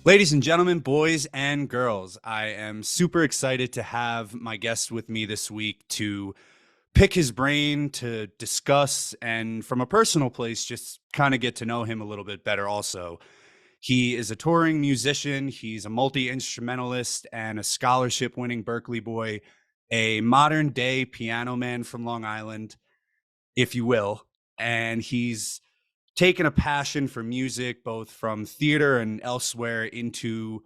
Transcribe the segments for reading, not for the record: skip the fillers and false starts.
Ladies and gentlemen, boys and girls, I am super excited to have my guest with me this week to pick his brain, to discuss, and from a personal place, just kind of get to know him a little bit better also. He is a touring musician, he's a multi instrumentalist and a scholarship winning Berkeley boy, a modern day piano man from Long Island, if you will. And he's taken a passion for music, both from theater and elsewhere, into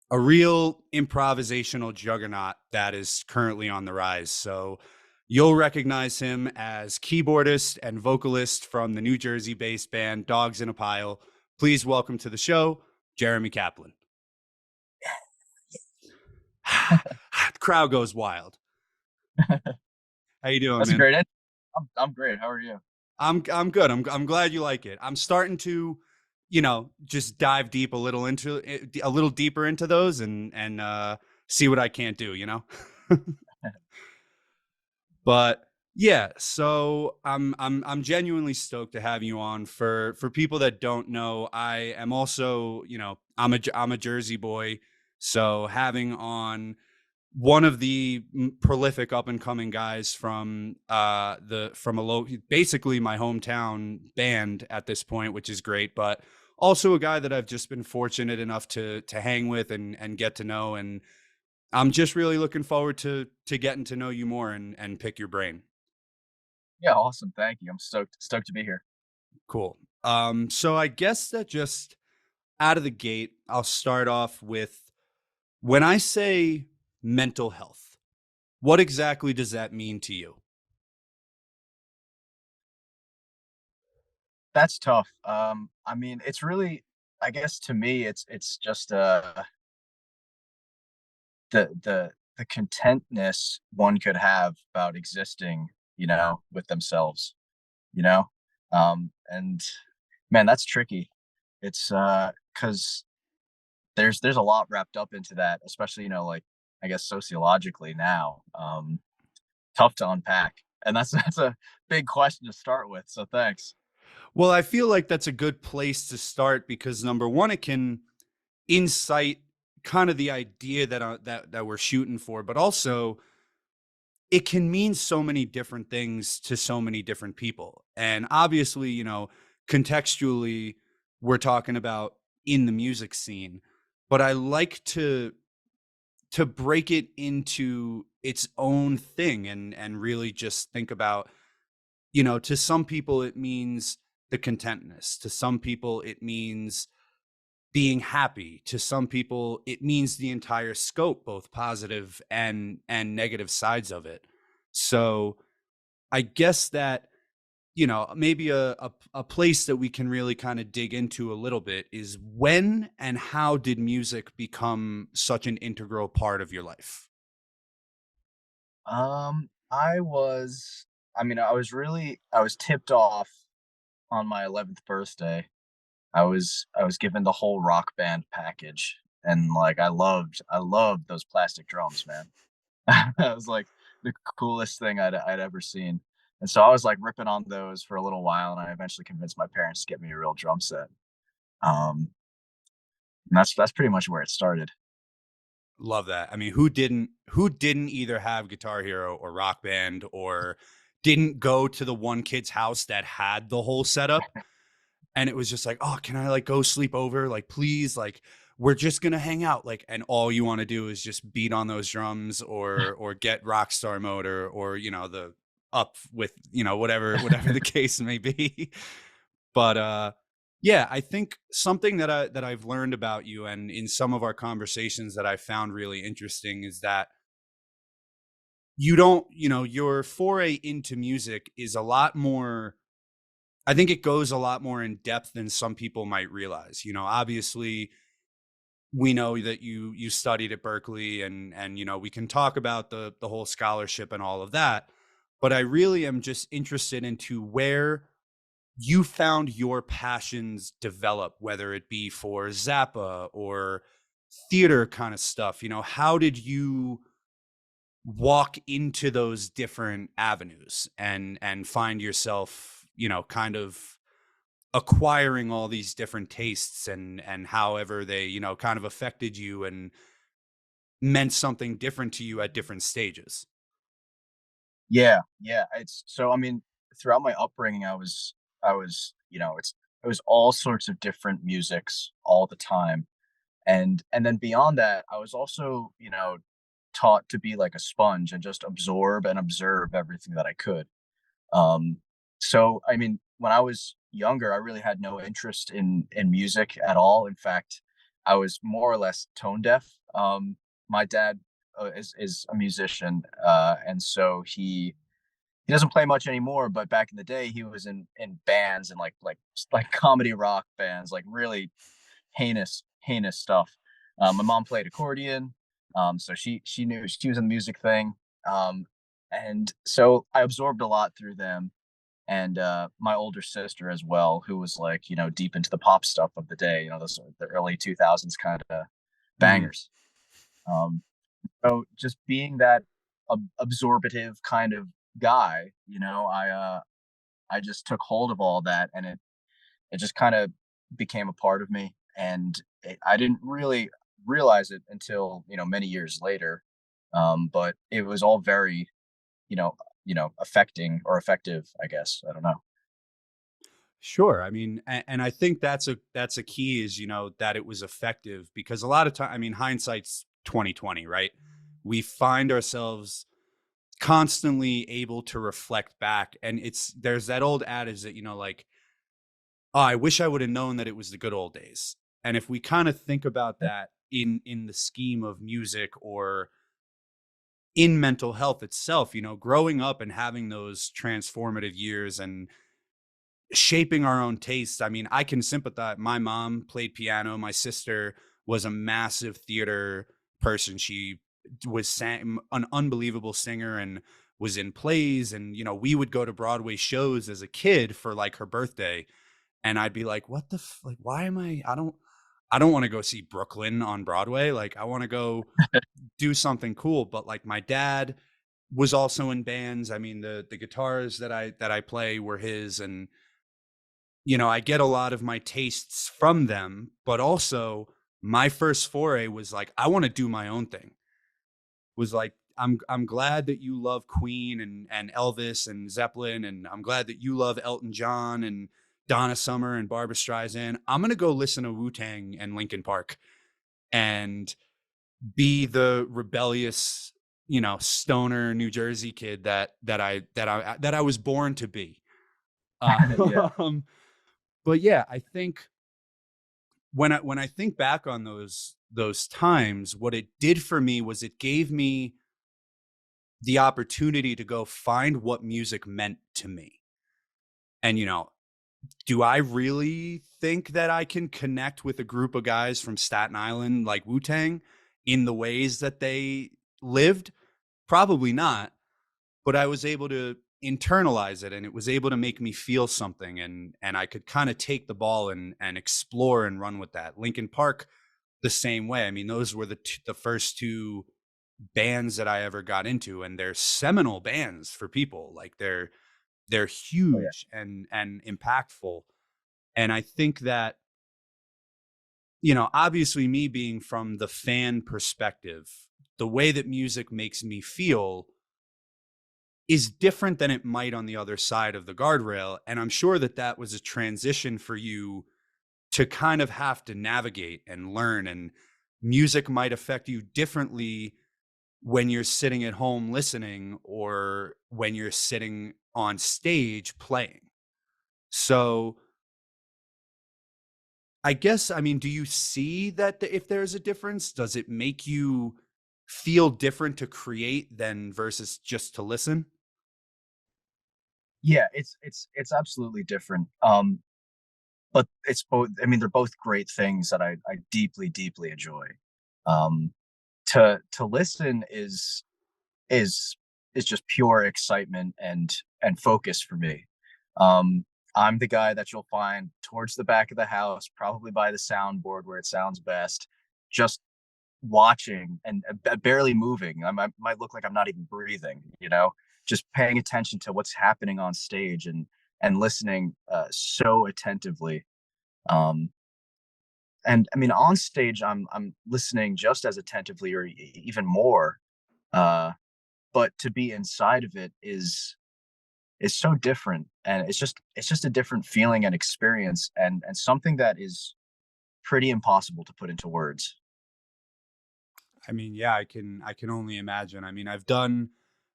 a real improvisational juggernaut that is currently on the rise. So you'll recognize him as keyboardist and vocalist from the New Jersey based band Dogs in a Pile. Please welcome to the show, Jeremy Kaplan. The crowd goes wild. How you doing, That's a man? great. I'm great. How are you? I'm good. I'm glad you like it. I'm starting to, just dive deep a little deeper into those and see what I can't do. But yeah, so I'm genuinely stoked to have you on. For people that don't know, I am also, I'm a Jersey boy, so having on one of the prolific up and coming guys from the from a low basically my hometown band at this point, which is great, but also a guy that I've just been fortunate enough to hang with and get to know, and I'm just really looking forward to getting to know you more and pick your brain. Yeah, awesome. Thank you. I'm stoked to be here. Cool. So I guess that just out of the gate, I'll start off with, when I say mental health, what exactly does that mean to you? That's tough. I mean, it's really, I guess to me, it's just the contentness one could have about existing, with themselves, you know, and man, that's tricky. It's because there's a lot wrapped up into that, especially like I guess sociologically now. Tough to unpack, and that's a big question to start with. So thanks. Well, I feel like that's a good place to start because number one, it can incite kind of the idea that we're shooting for, but also it can mean so many different things to so many different people. And obviously, contextually, we're talking about in the music scene, but I like to break it into its own thing and really just think about, to some people it means the contentness, to some people it means being happy, to some people it means the entire scope, both positive and negative sides of it. So I guess that, maybe a place that we can really kind of dig into a little bit is, when and how did music become such an integral part of your life? I was, I mean, I was tipped off on my 11th birthday. I was given the whole rock band package, and like I loved those plastic drums, man. That was like the coolest thing I'd ever seen. And so I was like ripping on those for a little while, and I eventually convinced my parents to get me a real drum set. Um, and that's pretty much where it started. Love that. I mean, who didn't either have Guitar Hero or Rock Band, or didn't go to the one kid's house that had the whole setup, and it was just like, "Oh, can I like go sleep over? Like please, like we're just going to hang out." Like, and all you want to do is just beat on those drums or get Rockstar mode, or the up with, whatever the case may be. But yeah, I think something that I've learned about you, and in some of our conversations that I found really interesting, is that you don't, your foray into music is a lot more, I think it goes a lot more in depth than some people might realize. Obviously we know that you studied at Berkeley, and we can talk about the whole scholarship and all of that, but I really am just interested into where you found your passions develop, whether it be for Zappa or theater kind of stuff. How did you walk into those different avenues and find yourself, kind of acquiring all these different tastes and however they, kind of affected you and meant something different to you at different stages. Yeah, yeah. It's so I mean, throughout my upbringing, it was all sorts of different musics all the time. And then beyond that, I was also, taught to be like a sponge and just absorb and observe everything that I could. Um, so I mean, when I was younger, I really had no interest in music at all. In fact, I was more or less tone deaf. My dad is a musician, and so he doesn't play much anymore. But back in the day, he was in bands and like comedy rock bands, like really heinous stuff. My mom played accordion, so she knew she was in the music thing, um, and so I absorbed a lot through them. And my older sister as well, who was like deep into the pop stuff of the day, those the early 2000s kind of Mm. bangers. Um, so just being that absorbative kind of guy, I just took hold of all that, and it just kind of became a part of me. And I didn't really realize it until many years later. But it was all very you know affecting or effective, I guess. I don't know. Sure. I mean, and I think that's a key is, that it was effective because a lot of time, I mean, hindsight's 2020, right? We find ourselves constantly able to reflect back. And there's that old adage that, like, oh, I wish I would have known that it was the good old days. And if we kind of think about that in the scheme of music or in mental health itself, growing up and having those transformative years and shaping our own tastes. I mean, I can sympathize. My mom played piano. My sister was a massive theater person. She was an unbelievable singer and was in plays. And, we would go to Broadway shows as a kid for like her birthday. And I'd be like, what the, like, why am I don't want to go see Brooklyn on Broadway. Like, I want to go do something cool. But like my dad was also in bands. I mean, the guitars that I play were his, and I get a lot of my tastes from them, but also my first foray was like, I want to do my own thing. Was like, I'm glad that you love Queen and Elvis and Zeppelin, and I'm glad that you love Elton John and Donna Summer and Barbara Streisand. I'm gonna go listen to Wu Tang and Linkin Park and be the rebellious, stoner New Jersey kid that I was born to be. Yeah. Um, but yeah, I think when I think back on those times, what it did for me was it gave me the opportunity to go find what music meant to me. And do I really think that I can connect with a group of guys from Staten Island like Wu-Tang in the ways that they lived? Probably not, but I was able to internalize it and it was able to make me feel something, and I could kind of take the ball and explore and run with that. Lincoln Park the same way. I mean, those were the first two bands that I ever got into, and they're seminal bands for people. Like they're Oh yeah. huge and impactful. And I think that, obviously me being from the fan perspective, the way that music makes me feel is different than it might on the other side of the guardrail. And I'm sure that that was a transition for you to kind of have to navigate and learn. And music might affect you differently when you're sitting at home listening or when you're sitting on stage playing. So I guess, I mean, do you see that if there's a difference, does it make you feel different to create than versus just to listen? Yeah, it's absolutely different. But it's both. I mean, they're both great things that I deeply deeply enjoy. Um, to listen is is just pure excitement and focus for me. Um, I'm the guy that you'll find towards the back of the house, probably by the soundboard where it sounds best, just watching and barely moving. I might look like I'm not even breathing, just paying attention to what's happening on stage. And and listening so attentively. Um, and I mean, on stage, I'm listening just as attentively or even more. Uh, but to be inside of it is so different, and it's just a different feeling and experience, and something that is pretty impossible to put into words. I mean, yeah, I can only imagine. I mean, I've done,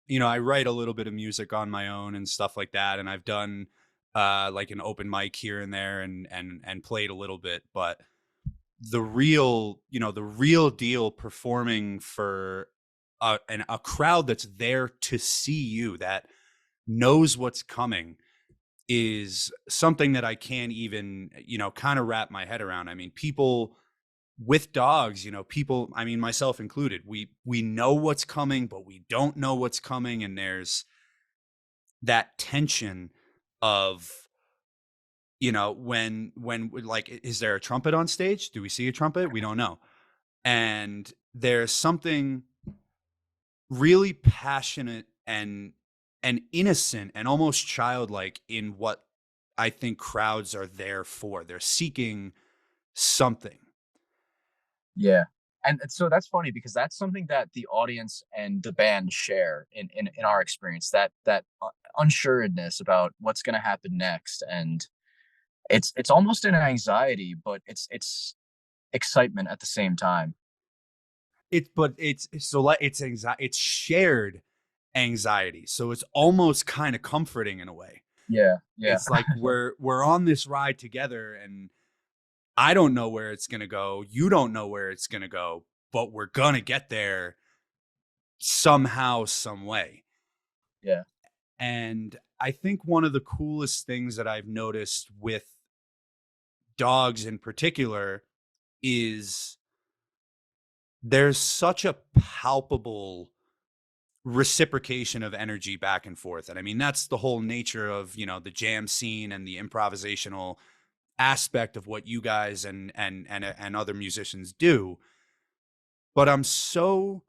I write a little bit of music on my own and stuff like that, and I've done like an open mic here and there and played a little bit, but the real deal performing for a crowd that's there to see you, that knows what's coming, is something that I can't even, kind of wrap my head around. I mean, people with dogs, people, I mean, myself included, we know what's coming, but we don't know what's coming. And there's that tension of, when like, is there a trumpet on stage? Do we see a trumpet? We don't know. And there's something really passionate and innocent and almost childlike in what I think crowds are there for. They're seeking something. Yeah. And so that's funny because that's something that the audience and the band share in our experience, that unsureness about what's going to happen next. And it's almost an anxiety, but it's excitement at the same time. But it's so, like, it's anxiety, it's shared anxiety. So it's almost kind of comforting in a way. Yeah, yeah, It's like we're on this ride together, and I don't know where it's going to go. You don't know where it's going to go, but we're going to get there somehow, some way. yeah. And I think one of the coolest things that I've noticed with dogs in particular is there's such a palpable reciprocation of energy back and forth. And I mean, that's the whole nature of, the jam scene and the improvisational aspect of what you guys and other musicians do. But I'm so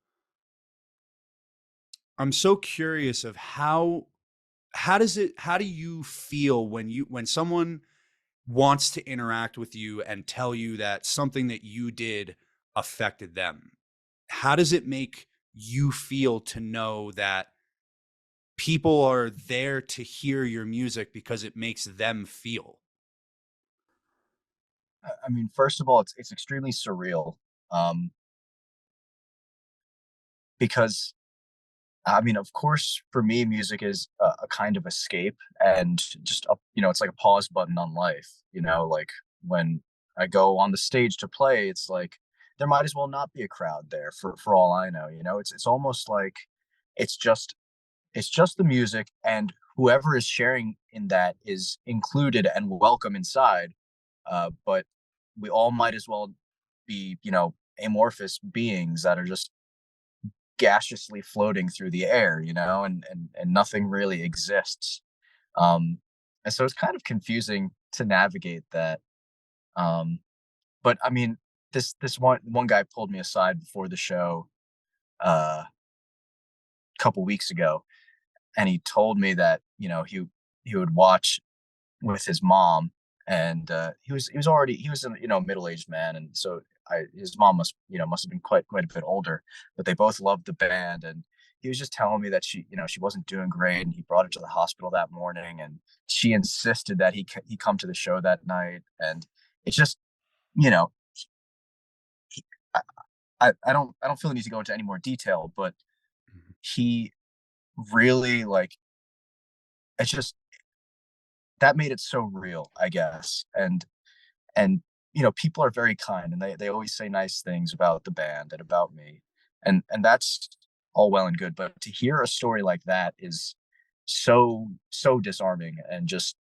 curious of how do you feel when someone wants to interact with you and tell you that something that you did affected them? How does it make you feel to know that people are there to hear your music because it makes them feel? I mean, first of all, it's extremely surreal, um, because I mean, of course, for me, music is a kind of escape and just it's like a pause button on life. Like when I go on the stage to play, it's like there might as well not be a crowd there for all I know. It's almost like it's just it's just the music, and whoever is sharing in that is included and welcome inside. But we all might as well be, amorphous beings that are just gaseously floating through the air, and nothing really exists. Um, and so it's kind of confusing to navigate that. Um, but I mean, this one guy pulled me aside before the show a couple weeks ago, and he told me that he would watch with his mom, and he was a middle-aged man, and so his mom must have been quite a bit older, but they both loved the band, and he was just telling me that she wasn't doing great, and he brought her to the hospital that morning, and she insisted that he come to the show that night, and it's just you know he, I don't feel the need to go into any more detail, but Mhm. he really like it's just that made it so real, I guess, and people are very kind, and they always say nice things about the band and about me, and that's all well and good, but to hear a story like that is so disarming, and just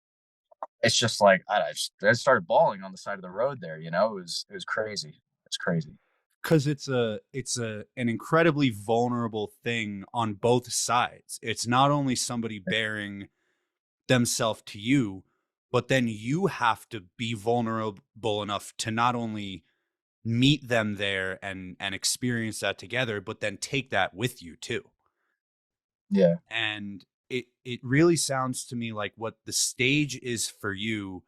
it's just like I started bawling on the side of the road there. It was crazy. It's crazy. Because it's an incredibly vulnerable thing on both sides. It's not only somebody bearing themselves to you, but then you have to be vulnerable enough to not only meet them there and experience that together, but then take that with you too. Yeah. And it really sounds to me like what the stage is for you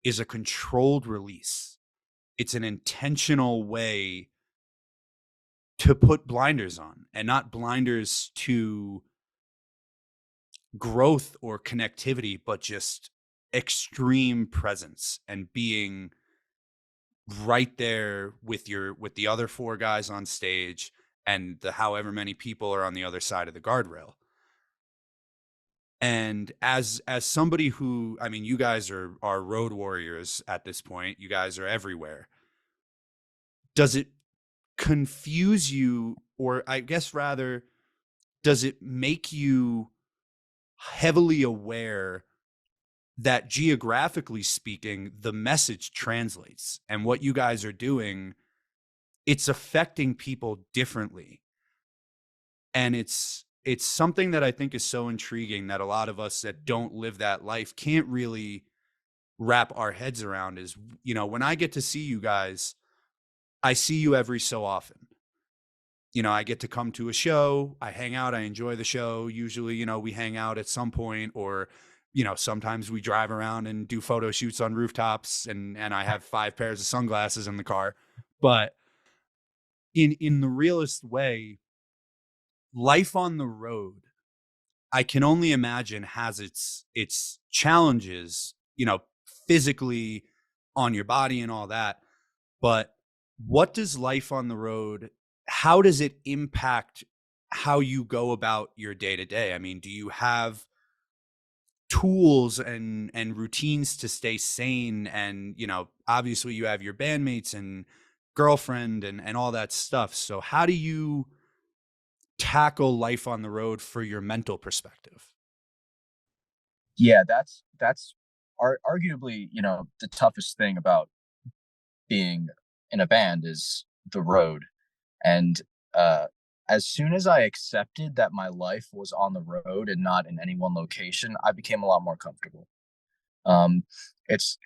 is a controlled release. It's an intentional way to put blinders on, and not blinders to growth or connectivity, but just extreme presence and being right there with the other four guys on stage and the however many people are on the other side of the guardrail. And as somebody who, I mean, you guys are road warriors at this point. You guys are everywhere. Does it confuse you, or I guess rather, does it make you heavily aware that geographically speaking, the message translates and what you guys are doing, it's affecting people differently? And it's something that I think is so intriguing that a lot of us that don't live that life can't really wrap our heads around. Is, you know, when I get to see you guys, I see you every so often. You know, I get to come to a show, I hang out, I enjoy the show. Usually, you know, we hang out at some point, or, you know, sometimes we drive around and do photo shoots on rooftops, and I have 5 pairs of sunglasses in the car. But in the realest way, life on the road, I can only imagine, has its challenges, you know, physically on your body and all that. But what does life on the road, how does it impact how you go about your day to day? I mean, do you have tools and routines to stay sane? And, you know, obviously you have your bandmates and girlfriend and all that stuff. So how do you tackle life on the road for your mental perspective? Yeah, that's arguably, you know, the toughest thing about being in a band is the road. And uh, as soon as I accepted that my life was on the road and not in any one location, I became a lot more comfortable. Um, it's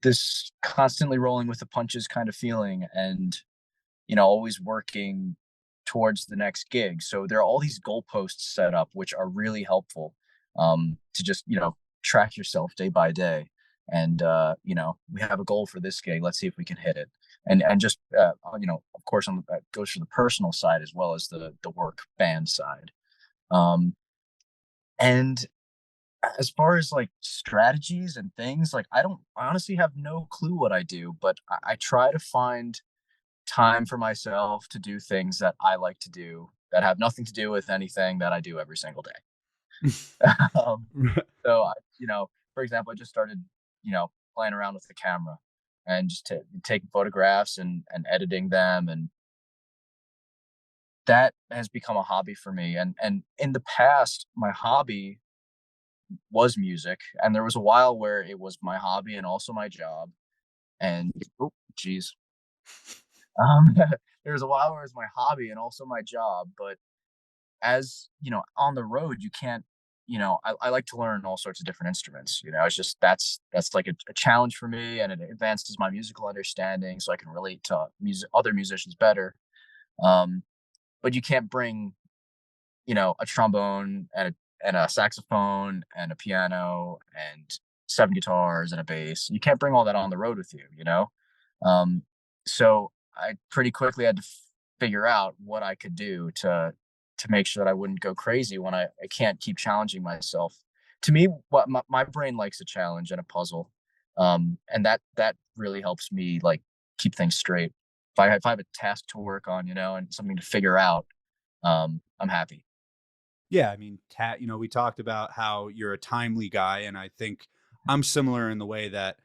this constantly rolling with the punches kind of feeling, and you know, always working towards the next gig. So there are all these goalposts set up, which are really helpful, to just, you know, track yourself day by day. And you know, we have a goal for this gig. Let's see if we can hit it. And just you know, of course, on that goes for the personal side as well as the work band side. Um, and as far as like strategies and things, like I honestly have no clue what I do, but I try to find time for myself to do things that I like to do that have nothing to do with anything that I do every single day. um, so you know, for example, I just started, you know, playing around with the camera and just taking photographs and editing them, and that has become a hobby for me. And in the past, my hobby was music, and there was a while where it was my hobby and also my job. And oh, geez, there was a while where it was my hobby and also my job, but as you know, on the road you can't, you know, I like to learn all sorts of different instruments. You know, it's just that's like a challenge for me, and it advances my musical understanding so I can relate to other musicians better. um but you can't bring, you know, a trombone and a saxophone and a piano and seven guitars and a bass. You can't bring all that on the road with you, you know? Um, so I pretty quickly had to figure out what I could do to make sure that I wouldn't go crazy when I can't keep challenging myself. To me, what my brain likes a challenge and a puzzle. And that really helps me like keep things straight. If I have a task to work on, you know, and something to figure out, I'm happy. Yeah, I mean, you know, we talked about how you're a timely guy, and I think I'm similar in the way that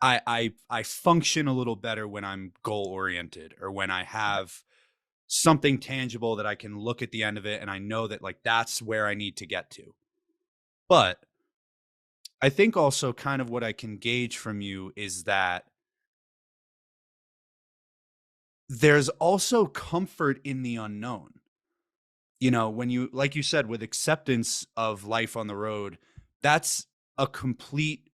I function a little better when I'm goal oriented, or when I have something tangible that I can look at the end of it and I know that, like, that's where I need to get to. But I think also kind of what I can gauge from you is that there's also comfort in the unknown. You know, when you, like you said, with acceptance of life on the road, that's a complete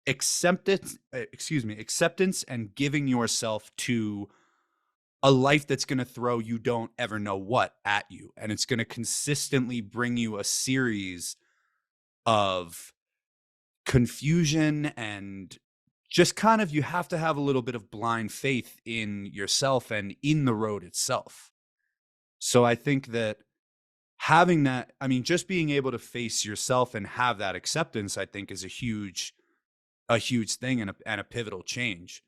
acceptance, excuse me, acceptance and giving yourself to a life that's going to throw you don't ever know what at you, and it's going to consistently bring you a series of confusion, and just kind of, you have to have a little bit of blind faith in yourself and in the road itself. So I think that having that, I mean, just being able to face yourself and have that acceptance, I think, is a huge thing, and a pivotal change.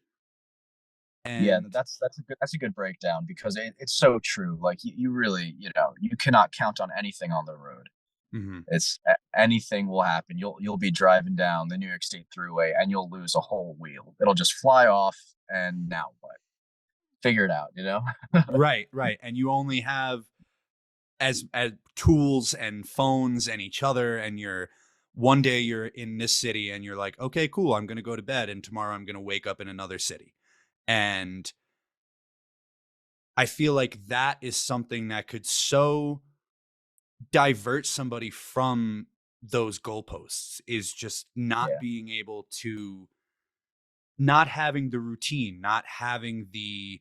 Yeah, And that's a good breakdown because it's so true. Like you really, you cannot count on anything on the road. mhm. Anything will happen. You'll be driving down the New York State Thruway and you'll lose a whole wheel. It'll just fly off, and now what? Figure it out, you know? Right, right. And you only have as tools and phones and each other, and you're one day you're in this city and you're like, okay, cool, I'm going to go to bed, and tomorrow I'm going to wake up in another city. And I feel like that is something that could so divert somebody from those goalposts, is just not Yeah. being able to, not having the routine, not having the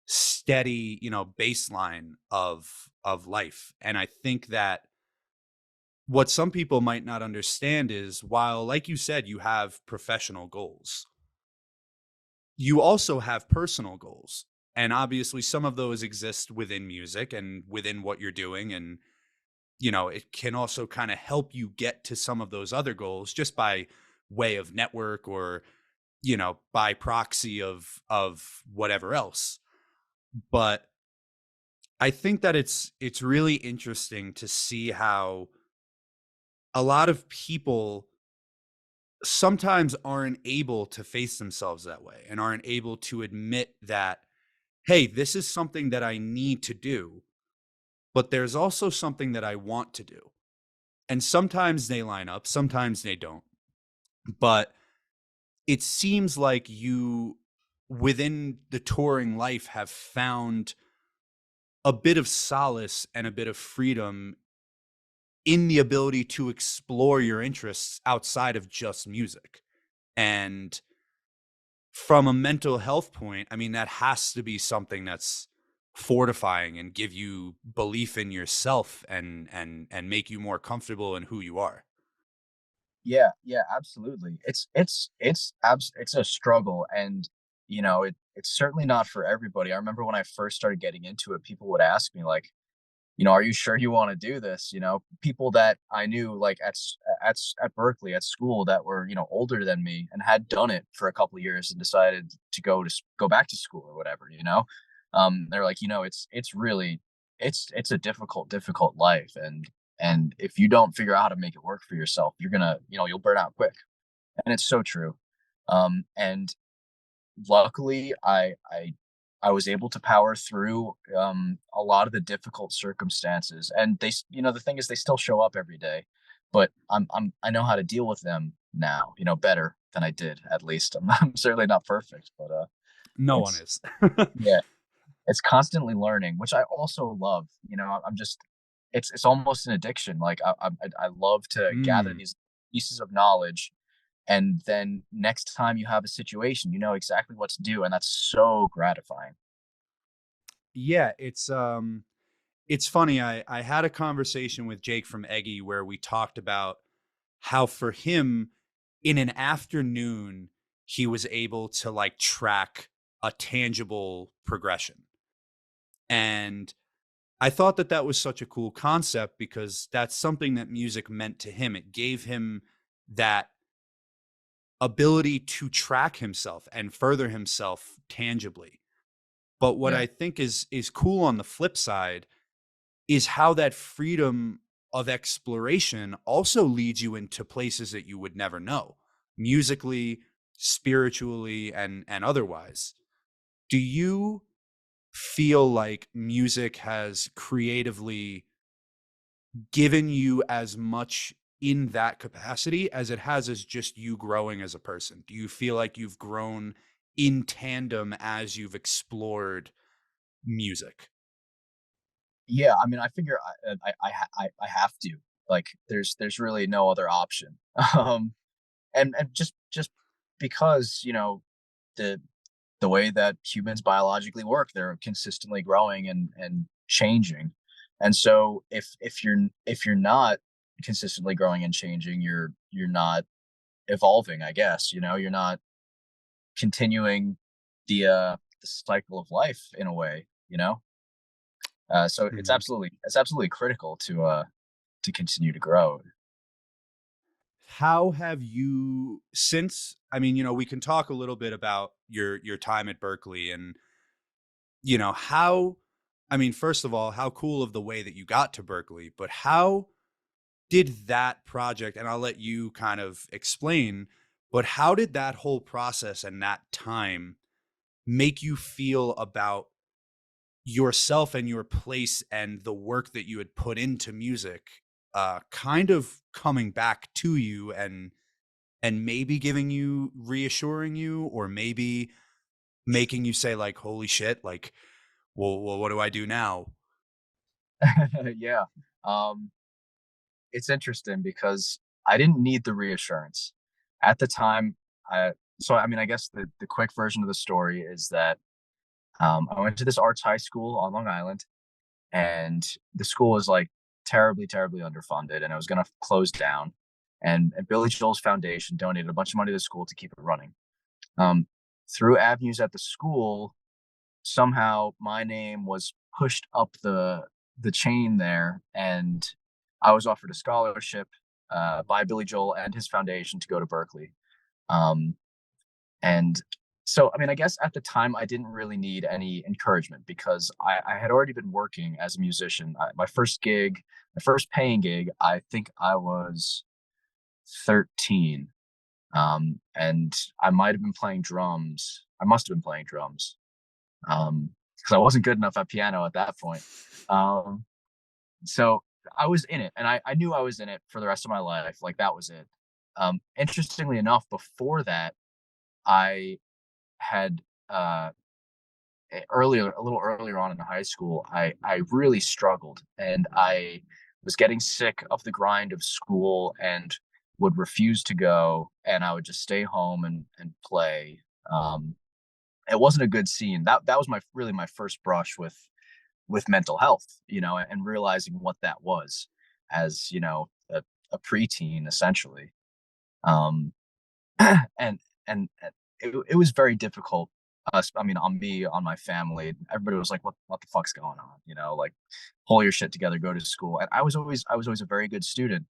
steady, baseline of life. And I think that what some people might not understand is, while, like you said, you have professional goals, you also have personal goals. And obviously some of those exist within music and within what you're doing. And, it can also kind of help you get to some of those other goals just by way of network, or, by proxy of whatever else. But I think that it's really interesting to see how a lot of people sometimes aren't able to face themselves that way, and aren't able to admit that, hey, this is something that I need to do, but there's also something that I want to do. And sometimes they line up, sometimes they don't. But it seems like you, within the touring life, have found a bit of solace and a bit of freedom in the ability to explore your interests outside of just music. And from a mental health point, I mean, that has to be something that's fortifying and give you belief in yourself, and make you more comfortable in who you are. Yeah, yeah, absolutely. It's a struggle, and it's certainly not for everybody. I remember when I first started getting into it, people would ask me like, are you sure you want to do this? People that I knew like at Berkeley at school that were, older than me and had done it for a couple of years and decided to go back to school or whatever. They're like, it's a difficult life, and if you don't figure out how to make it work for yourself, you're gonna, you'll burn out quick. And it's so true. And luckily I was able to power through a lot of the difficult circumstances, and the thing is they still show up every day, but I know how to deal with them now, better than I did. At least I'm certainly not perfect, but No one it's is. yeah, it's constantly learning, which I also love. I'm just it's almost an addiction. Like I love to gather Mm. these pieces of knowledge, and then next time you have a situation, you know exactly what to do, and that's so gratifying. Yeah, it's funny. I had a conversation with Jake from Eggy where we talked about how, for him, in an afternoon, he was able to like track a tangible progression. And I thought that that was such a cool concept, because that's something that music meant to him. It gave him that ability to track himself and further himself tangibly. But what Yeah. I think is cool on the flip side is how that freedom of exploration also leads you into places that you would never know, musically, spiritually, and otherwise. Do you feel like music has creatively given you as much in that capacity as it has as just you growing as a person? Do you feel like you've grown in tandem as you've explored music? Yeah, I mean, I figure I have to. Like, there's really no other option. Um, and just because, the the way that humans biologically work. They're consistently growing and changing. And so if you're not consistently growing and changing, you're not evolving, I guess. You're not continuing the cycle of life in a way, so Mhm. it's absolutely critical to continue to grow. How have you since I mean, we can talk a little bit about your time at Berkeley and, how I mean, first of all, how cool of the way that you got to Berkeley, but how did that project, and I'll let you kind of explain, but how did that whole process and that time make you feel about yourself and your place and the work that you had put into music, kind of coming back to you and maybe giving you reassuring you or maybe making you say like, holy shit, like, well, what do I do now? Yeah. Um, it's interesting because I didn't need the reassurance at the time. I so I mean, I guess the quick version of the story is that I went to this arts high school on Long Island, and the school was like terribly, terribly underfunded, and it was going to close down. And Billy Joel's foundation donated a bunch of money to the school to keep it running. Um, Through avenues at the school, somehow my name was pushed up the chain there, and I was offered a scholarship by Billy Joel and his foundation to go to Berkeley. Um, and so, I mean, I guess at the time I didn't really need any encouragement because I had already been working as a musician. My first gig, my first paying gig, I think I was 13. And I might have been playing drums. I must have been playing drums because I wasn't good enough at piano at that point. Um, so I was in it, and I knew I was in it for the rest of my life. Like that was it. Interestingly enough, before that, I had uh, earlier, a little earlier on in high school, I really struggled, and I was getting sick of the grind of school and would refuse to go, and I would just stay home and play. Um, it wasn't a good scene. That was my really my first brush with mental health, and realizing what that was as a preteen essentially. Um, and and it was very difficult. I mean, on me, on my family, everybody was like, "What the fuck's going on?" Like, pull your shit together, go to school. And I was always a very good student.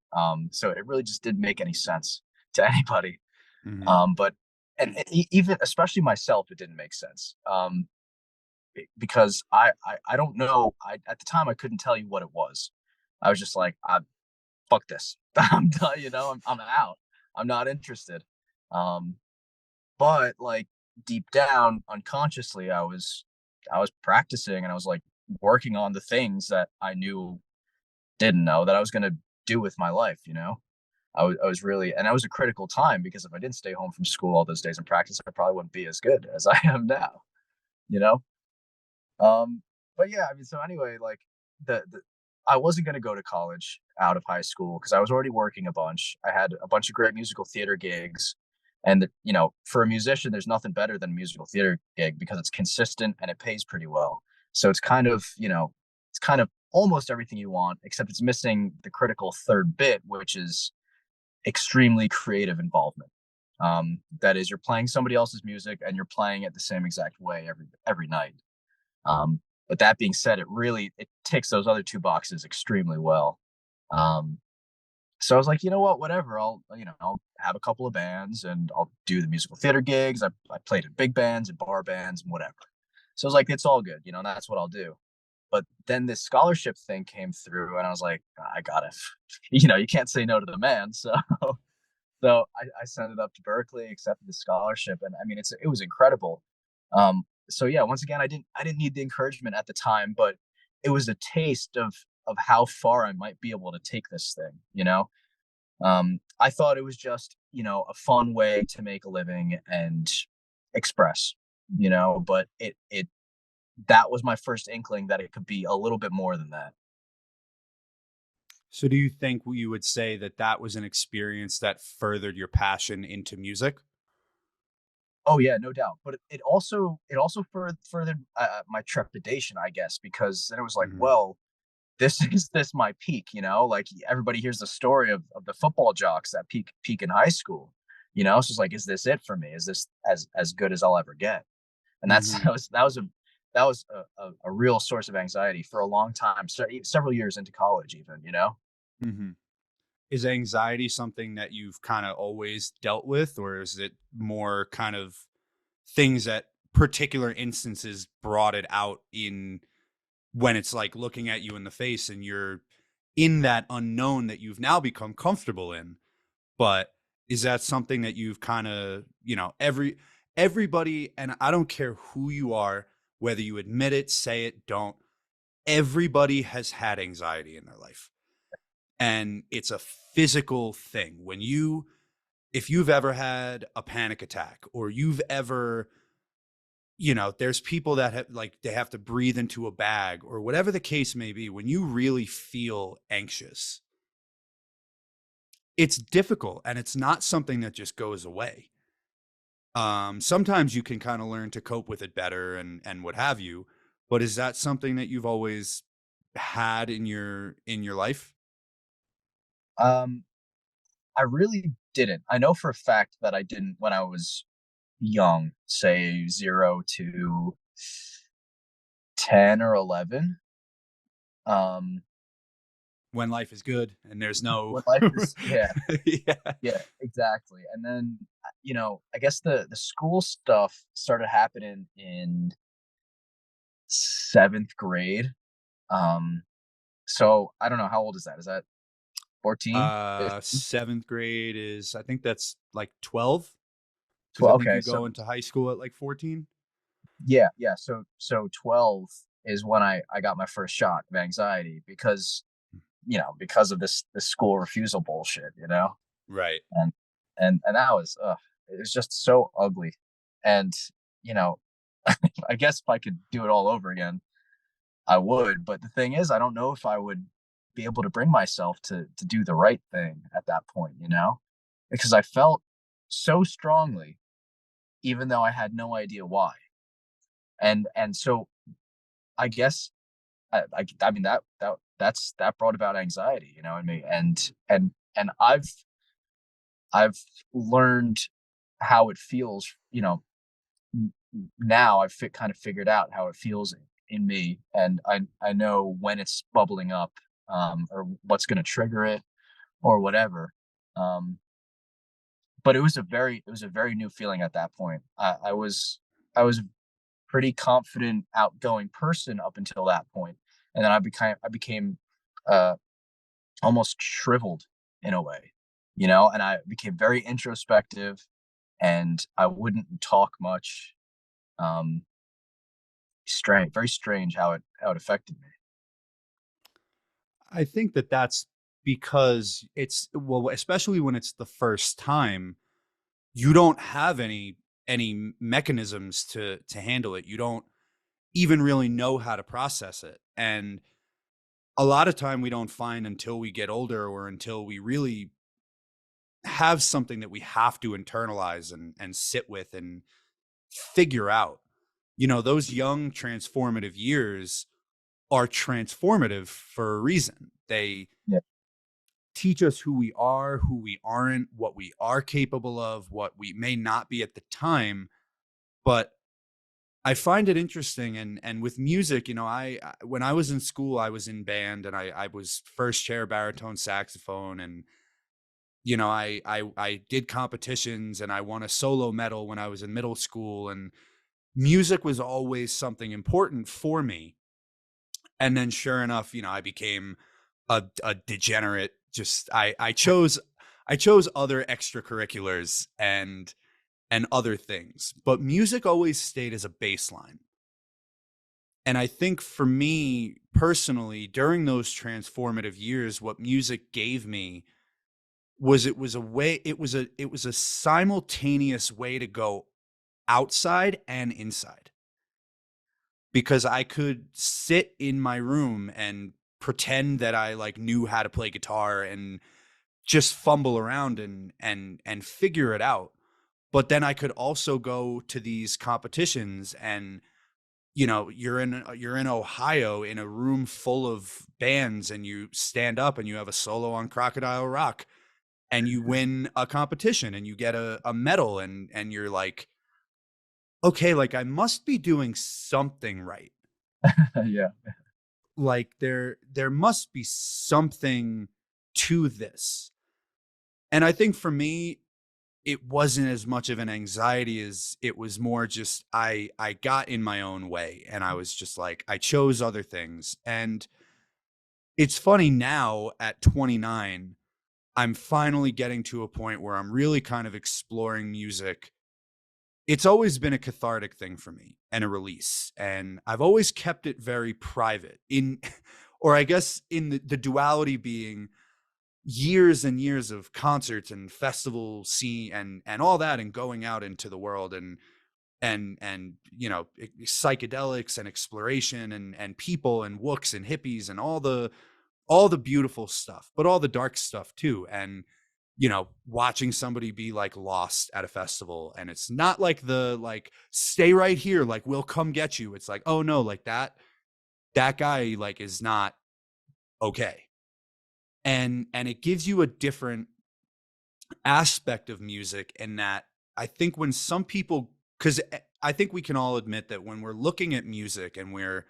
So it really just didn't make any sense to anybody. Hmm. But even especially myself, it didn't make sense. Because I don't know. At the time I couldn't tell you what it was. I was just like, fuck this. I'm done. I'm out. I'm not interested. Um, but like deep down, unconsciously, I was practicing and I was like working on the things that I knew didn't know that I was gonna do with my life. I was really, and that was a critical time because if I didn't stay home from school all those days and practice, I probably wouldn't be as good as I am now. You know. Um, but yeah, I mean, so anyway, like the I wasn't gonna go to college out of high school because I was already working a bunch. I had a bunch of great musical theater gigs, and for a musician, there's nothing better than a musical theater gig because it's consistent and it pays pretty well. So it's kind of almost everything you want, except it's missing the critical third bit, which is extremely creative involvement. That is, you're playing somebody else's music and you're playing it the same exact way every night. But that being said, it ticks those other two boxes extremely well. Um, so I was like, you know what, whatever. I'll have a couple of bands and I'll do the musical theater gigs. I played in big bands and bar bands and whatever. So I was like, it's all good, that's what I'll do. But then this scholarship thing came through, and I was like, I gotta, you can't say no to the man. So I sent it up to Berkeley, accepted the scholarship, and I mean, it was incredible. So yeah, once again, I didn't need the encouragement at the time, but it was a taste of how far I might be able to take this thing. I thought it was just a fun way to make a living and express, but it that was my first inkling that it could be a little bit more than that. So do you think you would say that that was an experience that furthered your passion into music? Oh yeah, no doubt. But it also furthered my trepidation, I guess, because then it was like, Mhm. well, this is this my peak, like everybody hears the story of the football jocks that peak in high school, so it's like, is this it for me? Is this as good as I'll ever get? And that's Mhm. that was a real source of anxiety for a long time, several years into college even. Mhm. Is anxiety something that you've kind of always dealt with, or is it more kind of things that particular instances brought it out in when it's like looking at you in the face and you're in that unknown that you've now become comfortable in? But is that something that you've kind of, everybody, and I don't care who you are, whether you admit it, say it, don't, everybody has had anxiety in their life. And it's a physical thing. If you've ever had a panic attack, or you've ever, there's people that have, like, they have to breathe into a bag or whatever the case may be. When you really feel anxious, it's difficult and it's not something that just goes away. Sometimes you can kind of learn to cope with it better and what have you. But is that something that you've always had in your life? um I really didn't. I know for a fact that I didn't when I was young, say 0 to 10 or 11. Um, When life is good and there's no when life is, yeah, yeah. yeah, exactly. And then, I guess the school stuff started happening in 7th grade. Um, so I don't know, how old is that? Is that 14, 15, Seventh grade is, I think that's like 12, because I 12? think Okay, you so go into high school at like 14. yeah, yeah. So 12 is when I got my first shot of anxiety because of this school refusal bullshit. Right. And and that was it was just so ugly. And you know, I guess if I could do it all over again, I would. But the thing is, I don't know if I would be able to bring myself to do the right thing at that point, because I felt so strongly, even though I had no idea why. And so I guess I mean that brought about anxiety, in me. And I've learned how it feels. Now I've kind of figured out how it feels in me, and I know when it's bubbling up, or what's going to trigger it or whatever. Um, but it was a very new feeling at that point. I was a pretty confident, outgoing person up until that point, and then I became uh, almost shriveled in a way, and I became very introspective, and I wouldn't talk much. Um, Strange, very strange how it affected me. I think that that's because it's, well, especially when it's the first time, you don't have any mechanisms to handle it. You don't even really know how to process it. And a lot of time we don't find until we get older, or until we really have something that we have to internalize and sit with and figure out. Those young transformative years are transformative for a reason. They Yeah, teach us who we are, who we aren't, what we are capable of, what we may not be at the time. But I find it interesting, and with music, when I was in school, I was in band, and I was first chair baritone saxophone, and I did competitions, and I won a solo medal when I was in middle school, and music was always something important for me. And then sure enough, I became a degenerate. Just I chose other extracurriculars and other things, but music always stayed as a baseline. And I think for me personally, during those transformative years, what music gave me was, it was a simultaneous way to go outside and inside, because I could sit in my room and pretend that I like knew how to play guitar and just fumble around and figure it out. But then I could also go to these competitions and, you know, you're in Ohio in a room full of bands and you stand up and you have a solo on Crocodile Rock and you win a competition and you get a medal and you're like, okay, like I must be doing something right. Yeah. Like there must be something to this. And I think for me, it wasn't as much of an anxiety as it was more just I got in my own way and I was just like I chose other things. And it's funny now at 29, I'm finally getting to a point where I'm really kind of exploring music. It's always been a cathartic thing for me and a release. And I've always kept it very private in or I guess in the duality being years and years of concerts and festival scene and all that and going out into the world and you know psychedelics and exploration and people and wooks and hippies and all the beautiful stuff but all the dark stuff too and you know watching somebody be like lost at a festival and it's not like the like stay right here like we'll come get you, it's like oh no like that guy like is not okay. And it gives you a different aspect of music in that I think when some people, because I think we can all admit that when we're looking at music and we're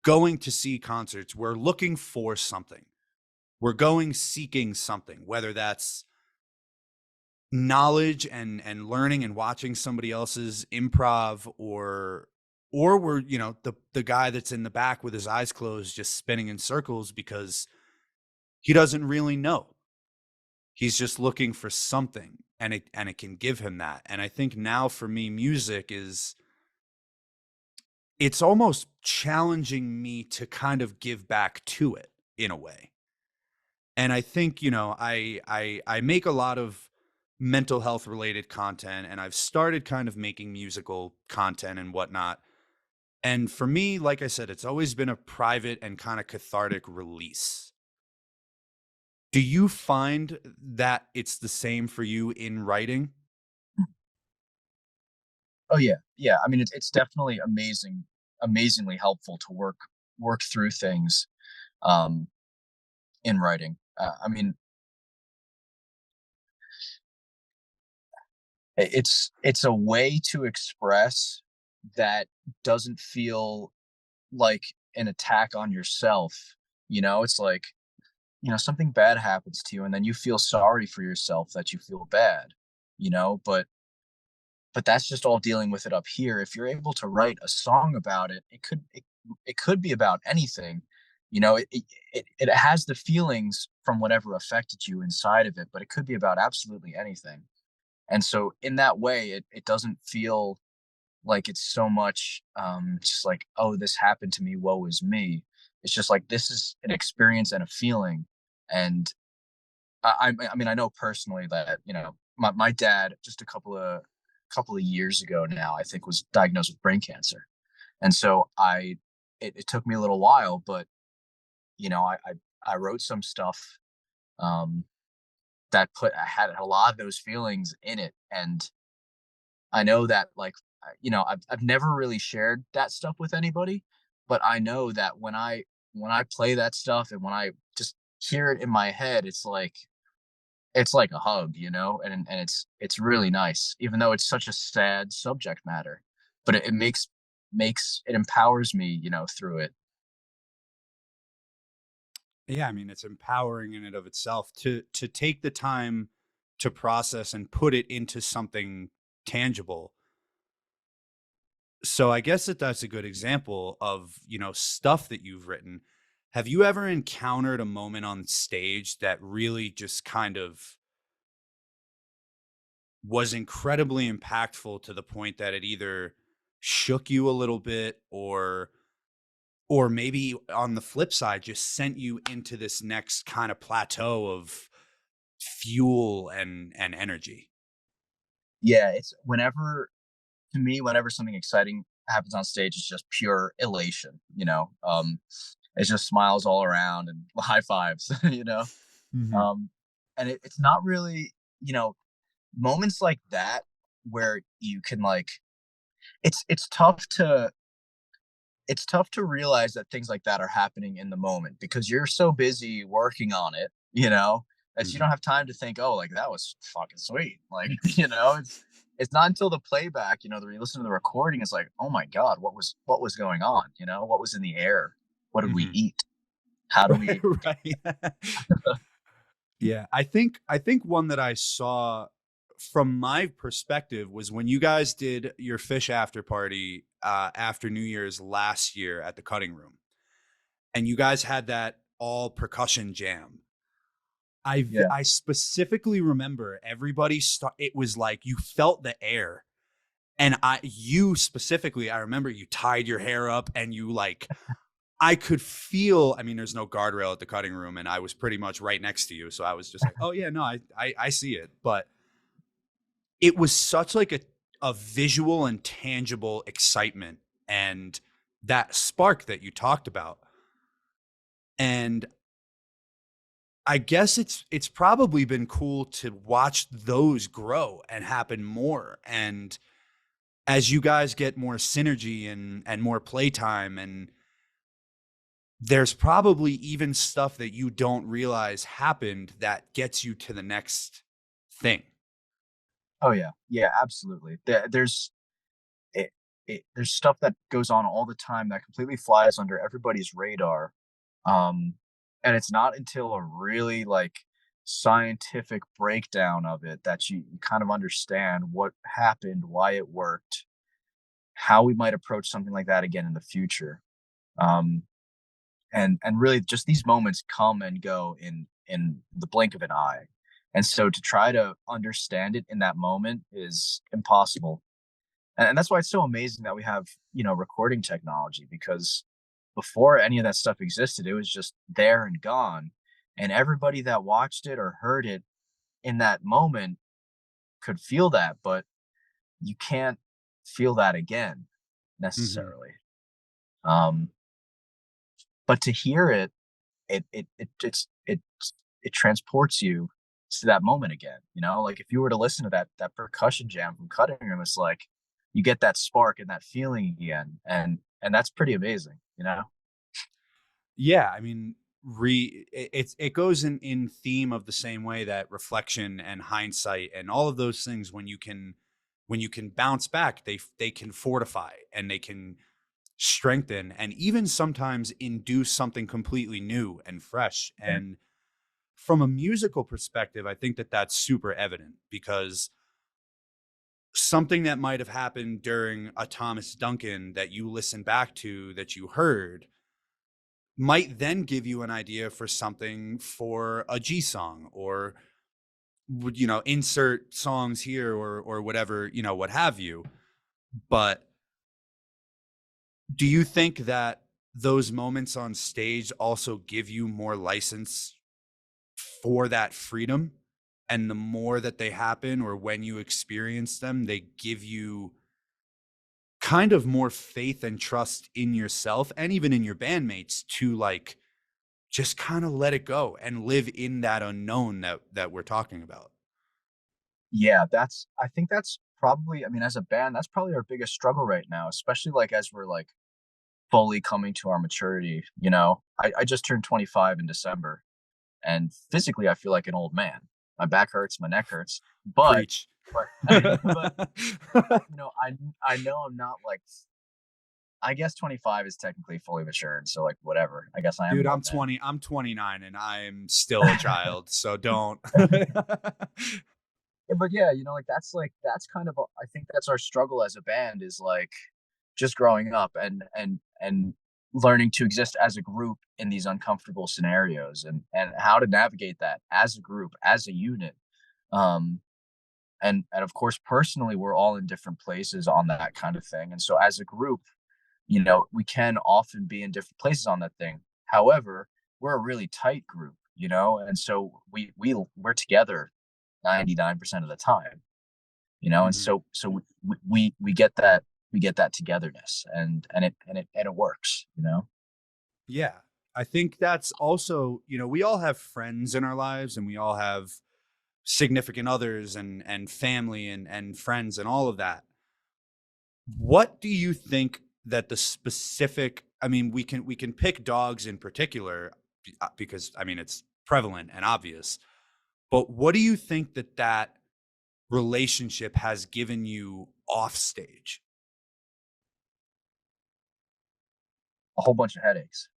going to see concerts, we're looking for something. We're going seeking something, whether that's knowledge and learning and watching somebody else's improv or we're, you know, the guy that's in the back with his eyes closed just spinning in circles because he doesn't really know. He's just looking for something and it can give him that. And I think now for me music is it's almost challenging me to kind of give back to it in a way. And I think, you know, I make a lot of mental health related content and I've started kind of making musical content and whatnot. And for me, like I said, it's always been a private and kind of cathartic release. Do you find that it's the same for you in writing? Oh yeah, yeah. I mean, it's definitely amazingly helpful to work through things um, in writing. I mean, it's a way to express that doesn't feel like an attack on yourself. You know, it's like, you know, something bad happens to you and then you feel sorry for yourself that you feel bad, you know, but that's just all dealing with it up here. If you're able to write a song about it, it could be about anything. You know, it has the feelings from whatever affected you inside of it, but it could be about absolutely anything. And so in that way, it doesn't feel like it's so much just like, oh, this happened to me, woe is me. It's just like this is an experience and a feeling. And I mean, I know personally that, you know, my dad just a couple of years ago now, I think, was diagnosed with brain cancer. And so it took me a little while, but you know, I wrote some stuff um that put I had a lot of those feelings in it. And I know that, like, you know, I've never really shared that stuff with anybody, but I know that when I play that stuff and when I just hear it in my head, it's like a hug, you know, and it's really nice, even though it's such a sad subject matter, but it makes it empowers me, you know, through it. Yeah, I mean, it's empowering in and of itself to take the time to process and put it into something tangible. So I guess that that's a good example of, you know, stuff that you've written. Have you ever encountered a moment on stage that really just kind of was incredibly impactful to the point that it either shook you a little bit or maybe on the flip side just sent you into this next kind of plateau of fuel and energy? Yeah, it's whenever to me, whenever something exciting happens on stage, it's just pure elation, you know. It's just smiles all around and high fives, you know. Mhm. Um, and it's not really, you know, moments like that. where you can like it's tough to it's tough to realize that things like that are happening in the moment because you're so busy working on it, that you don't Mhm. have time to think, oh, like that was fucking sweet. Like, it's not until the playback, that you listen to the recording, it's like, oh my God, what was going on? What was in the air? What did we Mhm. eat? How do we Right. Yeah, I think one that I saw from my perspective was when you guys did your fish after party after New Year's last year at the cutting room, and you guys had that all percussion jam. yeah. I specifically remember everybody it was like you felt the air, and you specifically, I remember you tied your hair up and you like I could feel, I mean, there's no guardrail at the cutting room, and I was pretty much right next to you. So I was just like, oh yeah, no, I see it. But it was such like a visual and tangible excitement and that spark that you talked about. And I guess it's probably been cool to watch those grow and happen more. And as you guys get more synergy and more playtime, and there's probably even stuff that you don't realize happened that gets you to the next thing. Oh yeah. Yeah, absolutely. It, there's stuff that goes on all the time that completely flies under everybody's radar. Um, and it's not until a really like scientific breakdown of it that you kind of understand what happened, why it worked, how we might approach something like that again in the future. Um, and really just these moments come and go in the blink of an eye. And so to try to understand it in that moment is impossible. And that's why it's so amazing that we have, recording technology because before any of that stuff existed, it was just there and gone. And everybody that watched it or heard it in that moment could feel that, but you can't feel that again Mhm. necessarily. Um, but to hear it, it transports you to that moment again. Like if you were to listen to that percussion jam from Cutting Room, it's like you get that spark and that feeling again, and that's pretty amazing. Yeah, I mean, it goes in theme of the same way that reflection and hindsight and all of those things, when you can bounce back, they can fortify and they can strengthen and even sometimes induce something completely new and fresh. Yeah, And from a musical perspective, I think that that's super evident because something that might have happened during a Thomas Duncan that you listen back to that you heard might then give you an idea for something for a G song, or would, insert songs here or whatever, what have you. But do you think that those moments on stage also give you more license for that freedom? And the more that they happen or when you experience them, they give you kind of more faith and trust in yourself and even in your bandmates to like just kind of let it go and live in that unknown that we're talking about. yeah. I think that's probably. I mean, as a band, that's probably our biggest struggle right now, especially like as we're like fully coming to our maturity. I just turned 25 in December, and physically I feel like an old man. My back hurts, my neck hurts, but Preach. but I know I'm not like. I guess 25 is technically fully matured, so like whatever. I guess I am Dude, an I'm old man. 20. I'm 29 and I'm still a child, so don't. Yeah, but yeah, that's kind of I think that's our struggle as a band is like just growing up and learning to exist as a group in these uncomfortable scenarios and how to navigate that as a group, as a unit. Um and of course personally we're all in different places on that kind of thing. And so as a group, we can often be in different places on that thing. However, we're a really tight group, and so we're together 99% of the time, and Mhm. so we get that togetherness and it works. Yeah. I think that's also, we all have friends in our lives and we all have significant others and family and friends and all of that. What do you think that the specific, I mean, we can pick dogs in particular because I mean it's prevalent and obvious, but what do you think that that relationship has given you off stage? A whole bunch of headaches.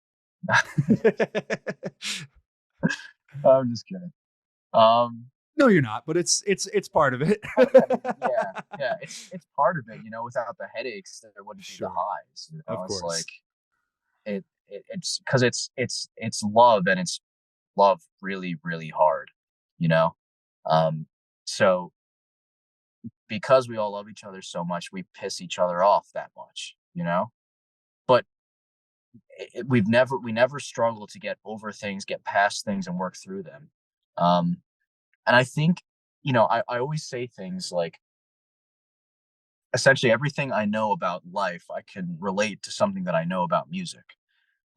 I'm just kidding. Um, No, you're not, but it's part of it. oh yeah, yeah, yeah. It's part of it. Without the headaches, there wouldn't be the Sure. highs. Of It's like course. it's because it's love, and it's love really really hard. You know, um, so because we all love each other so much, we piss each other off that much. But we never struggle to get over things, get past things, and work through them. Um, and I think, I always say things like, essentially everything I know about life, I can relate to something that I know about music.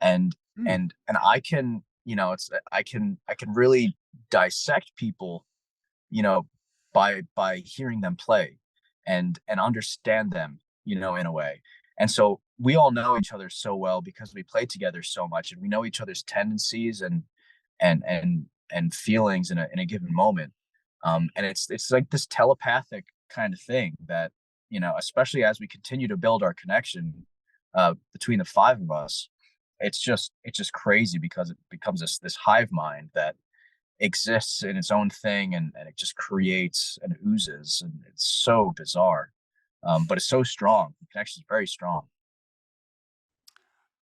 And Mm, and I can, it's I can really dissect people, you know, by hearing them play and understand them, in a way. And so we all know each other so well because we play together so much, and we know each other's tendencies and feelings in a given moment. And it's like this telepathic kind of thing that, especially as we continue to build our connection between the five of us, it's just crazy because it becomes this hive mind that exists in its own thing, and it just creates and oozes, and it's so bizarre. But it's so strong. The connection is very strong.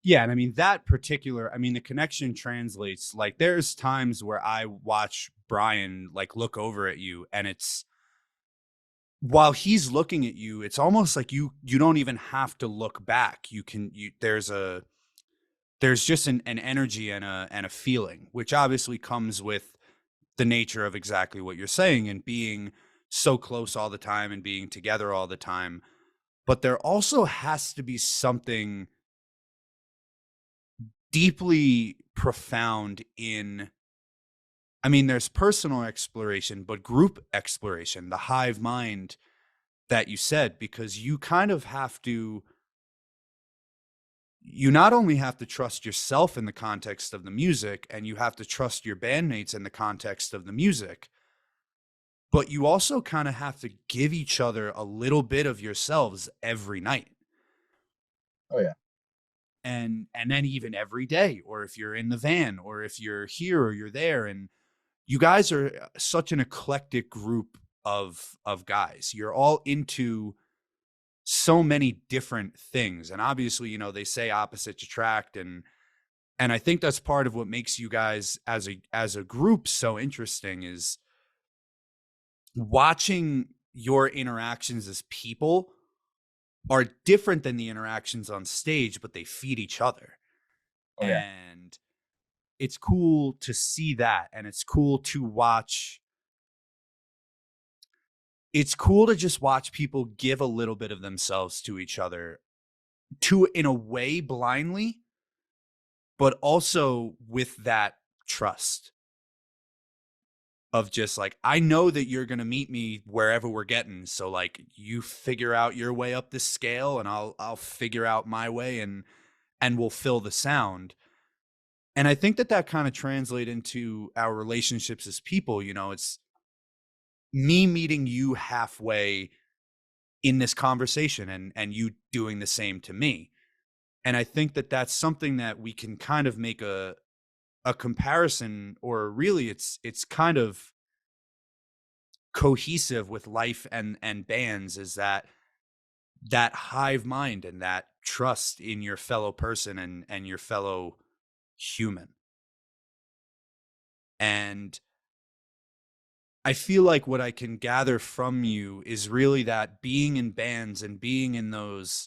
yeah, and I mean that particular, I mean the connection translates. Like there's times where I watch Brian like look over at you and it's while he's looking at you, it's almost like you don't even have to look back. There's just an energy and a feeling, which obviously comes with the nature of exactly what you're saying and being so close all the time and being together all the time. But there also has to be something deeply profound in, I mean, there's personal exploration, but group exploration, the hive mind that you said, because you kind of have to, you not only have to trust yourself in the context of the music and you have to trust your bandmates in the context of the music, but you also kind of have to give each other a little bit of yourselves every night. Oh yeah. And then even every day, or if you're in the van or if you're here or you're there, and you guys are such an eclectic group of guys. You're all into so many different things. And obviously, they say opposites attract, and I think that's part of what makes you guys as a group so interesting is watching your interactions as people are different than the interactions on stage, but they feed each other. Oh yeah. And it's cool to see that. And it's cool to just watch people give a little bit of themselves to each other, to in a way blindly, but also with that trust of just like, I know that you're going to meet me wherever we're getting. So like you figure out your way up this scale and I'll figure out my way, and we'll fill the sound. And I think that that kind of translate into our relationships as people. It's me meeting you halfway in this conversation and you doing the same to me. And I think that that's something that we can kind of make a comparison, or really it's kind of cohesive with life and bands, is that hive mind and that trust in your fellow person and your fellow human. And I feel like what I can gather from you is really that being in bands and being in those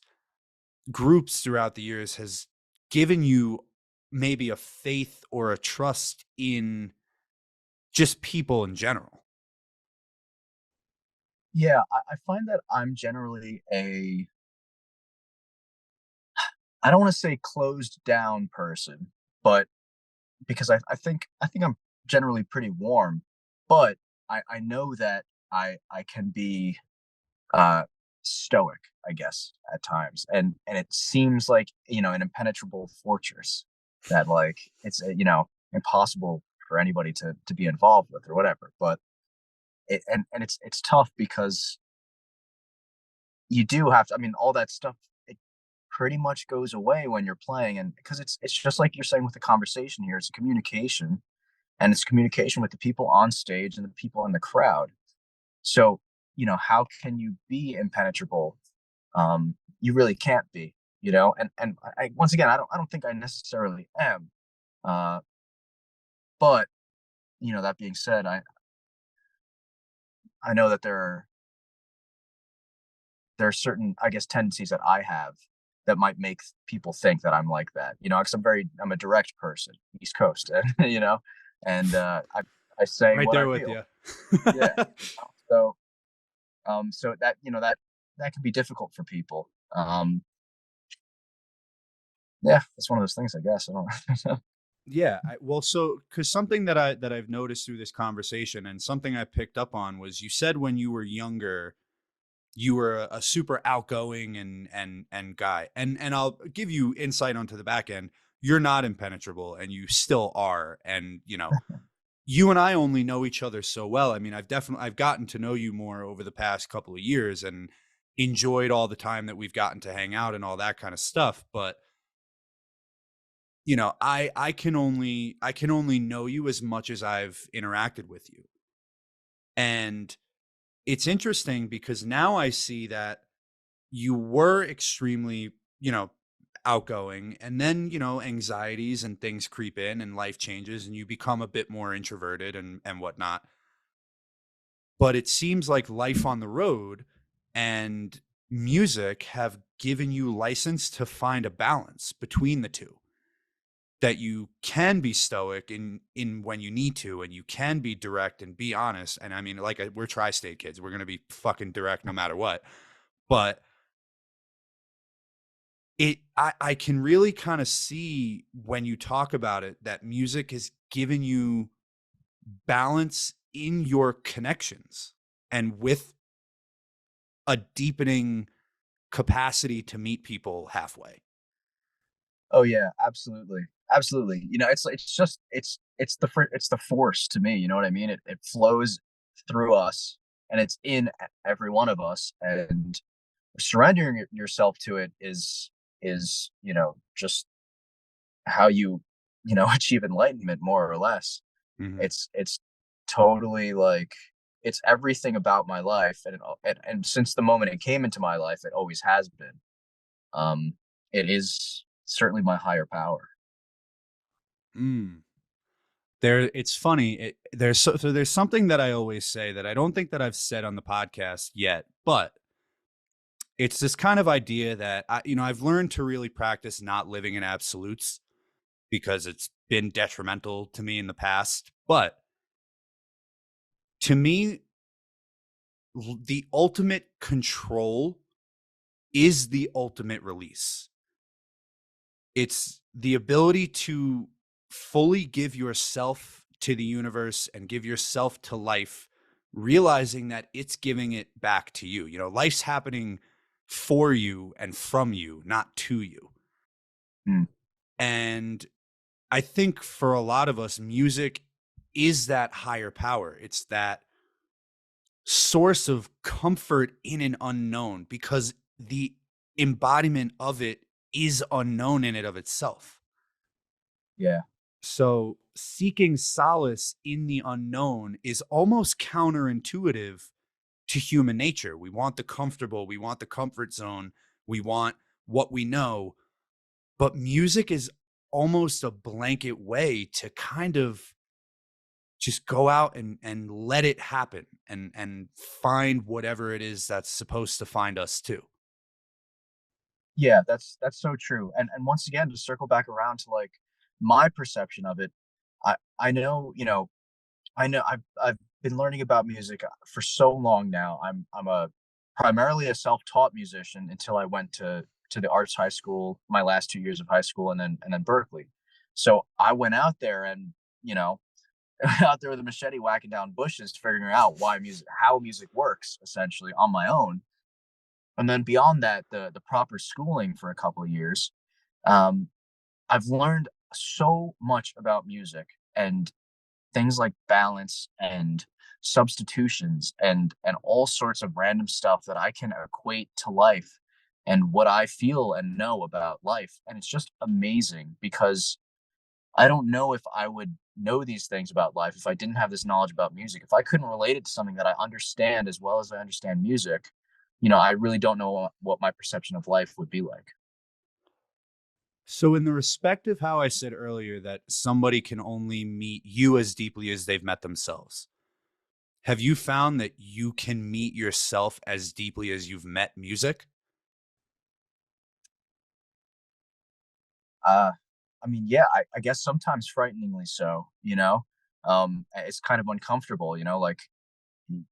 groups throughout the years has given you maybe a faith or a trust in just people in general. Yeah, I find that I'm generally I don't want to say closed down person, but because I think I'm generally pretty warm, but I know that I can be uh stoic, I guess, at times, and it seems like, an impenetrable fortress that, like, it's impossible for anybody to be involved with or whatever. But it's tough because you do have to, I mean, all that stuff, it pretty much goes away when you're playing, and because it's just like you're saying with the conversation here, it's a communication, and it's communication with the people on stage and the people in the crowd. So, how can you be impenetrable? You really can't be, and once again, I don't think I necessarily am. Uh, but that being said, I know that there are certain, I guess, tendencies that I have that might make people think that I'm like that. Because I'm a direct person, East Coast, and I say Right what I there with feel. you. Yeah. So so that that can be difficult for people. Yeah, it's one of those things, I guess. I don't. Yeah, well, so because something that I've noticed through this conversation, and something I picked up on, was you said when you were younger, you were a super outgoing and guy, and I'll give you insight onto the back end. You're not impenetrable, and you still are, and you and I only know each other so well. I mean, I've gotten to know you more over the past couple of years, and enjoyed all the time that we've gotten to hang out and all that kind of stuff. But I can only know you as much as I've interacted with you. And it's interesting because now I see that you were extremely, you know, outgoing, and then, anxieties and things creep in and life changes and you become a bit more introverted and whatnot. But it seems like life on the road and music have given you license to find a balance between the two, that you can be stoic in when you need to, and you can be direct and be honest. And I mean, like, we're tri-state kids, we're going to be fucking direct no matter what. But I can really kind of see when you talk about it that music has given you balance in your connections, and with a deepening capacity to meet people halfway. Oh yeah, absolutely, absolutely. It's the force to me. You know what I mean? It flows through us, and it's in every one of us. And surrendering yourself to it is just how achieve enlightenment, more or less. Hmm. It's totally like, it's everything about my life, and since the moment it came into my life, it always has been. Um, it is certainly my higher power. Mm. It's funny. There's something that I always say that I don't think that I've said on the podcast yet, but it's this kind of idea that I've learned to really practice not living in absolutes, because it's been detrimental to me in the past. But to me, the ultimate control is the ultimate release. It's the ability to fully give yourself to the universe and give yourself to life, realizing that it's giving it back to you. Life's happening for you and from you, not to you. Mm, And I think for a lot of us, music is that higher power. It's that source of comfort in an unknown, because the embodiment of it is unknown in and of itself. yeah, So seeking solace in the unknown is almost counterintuitive to human nature. We want the comfortable, we want the comfort zone, we want what we know. But music is almost a blanket way to kind of just go out and let it happen, and find whatever it is that's supposed to find us too. yeah. That's so true. And once again, to circle back around to, like, my perception of it, I know, I know I've been learning about music for so long now. I'm a primarily a self-taught musician until I went to the arts high school, my last 2 years of high school, and then Berkeley. So I went out there, and you know out there with a machete whacking down bushes, figuring out how music works essentially on my own. And then beyond that, the proper schooling for a couple of years, um, I've learned so much about music and things like balance and substitutions and all sorts of random stuff that I can equate to life and what I feel and know about life. And it's just amazing because I don't know if I would know these things about life if I didn't have this knowledge about music. If I couldn't relate it to something that I understand as well as I understand music, I really don't know what my perception of life would be like. So, in the respect of how I said earlier that somebody can only meet you as deeply as they've met themselves, have you found that you can meet yourself as deeply as you've met music? Uh, I mean, yeah, I guess sometimes frighteningly so, it's kind of uncomfortable, like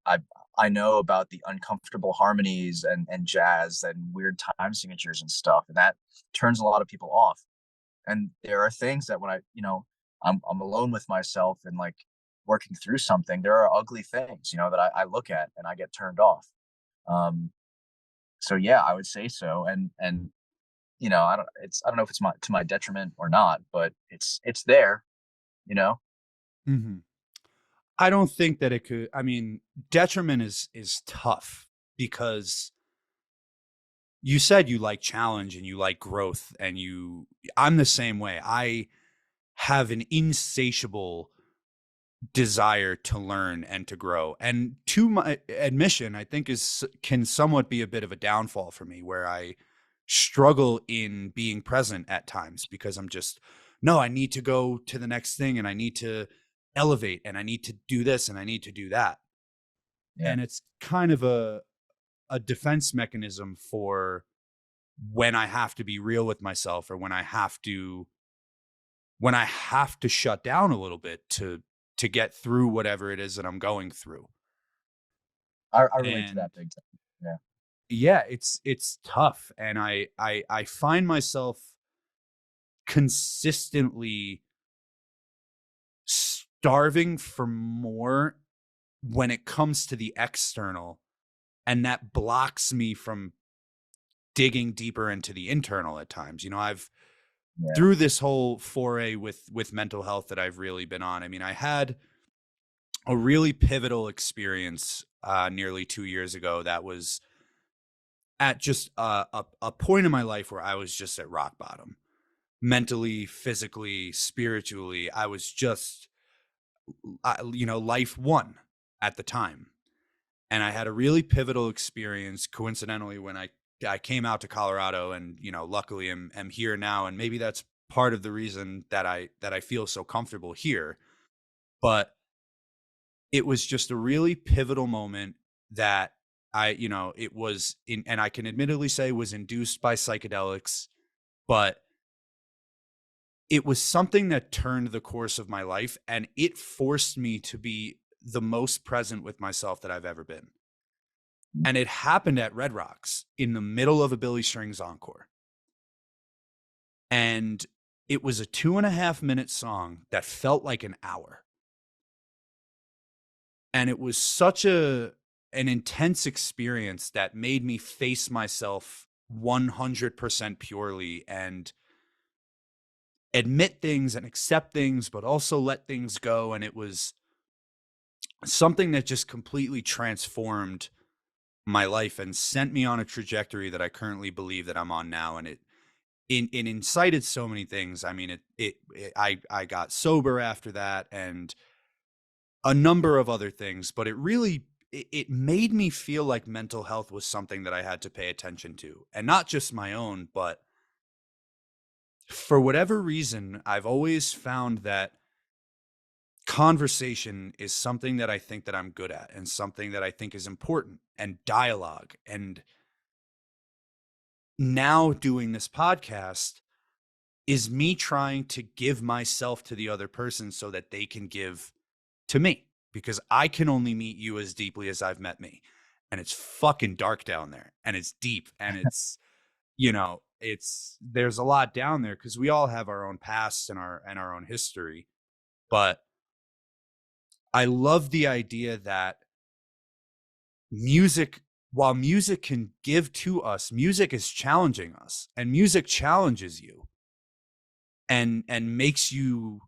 I I know about the uncomfortable harmonies and jazz and weird time signatures and stuff, and that turns a lot of people off. And there are things that when I'm alone with myself and like working through something, there are ugly things, that I look at and I get turned off. Um, so yeah, I would say so. And I don't know if it's to my detriment or not, but it's there, you know. Mhm. I don't think that it could. I mean, detriment is tough because you said you like challenge and you like growth and I'm the same way. I have an insatiable desire to learn and to grow. And to my admission, I think is can somewhat be a bit of a downfall for me where I struggle in being present at times because I'm just no, I need to go to the next thing and I need to elevate and I need to do this and I need to do that. Yeah. And it's kind of a defense mechanism for when I have to be real with myself or when I have to shut down a little bit to get through whatever it is that I'm going through. I relate to And that big time. Yeah. yeah, it's tough. And I find myself consistently starving for more when it comes to the external. And that blocks me from digging deeper into the internal at times. I've Yeah. through this whole foray with mental health that I've really been on. I mean, I had a really pivotal experience nearly 2 years ago that was at just a point in my life where I was just at rock bottom mentally, physically, spiritually. I was just, life won at the time. And I had a really pivotal experience coincidentally when I came out to Colorado and, luckily am here now. And maybe that's part of the reason that I feel so comfortable here. But it was just a really pivotal moment that it was in, and I can admittedly say was induced by psychedelics, but it was something that turned the course of my life and it forced me to be the most present with myself that I've ever been. Mm. And it happened at Red Rocks in the middle of a Billy Strings encore. And it was a 2.5 minute song that felt like an hour. And it was such an intense experience that made me face myself 100% purely and admit things and accept things, but also let things go. And it was something that just completely transformed my life and sent me on a trajectory that I currently believe that I'm on now. And it incited so many things. I mean, I got sober after that and a number of other things, but it made me feel like mental health was something that I had to pay attention to, and not just my own, but for whatever reason, I've always found that conversation is something that I think that I'm good at and something that I think is important and dialogue. And now doing this podcast is me trying to give myself to the other person so that they can give to me because I can only meet you as deeply as I've met me. And it's fucking dark down there and it's deep and there's a lot down there because we all have our own past and our own history. But I love the idea that music, while music can give to us, music is challenging us, and music challenges you and makes you.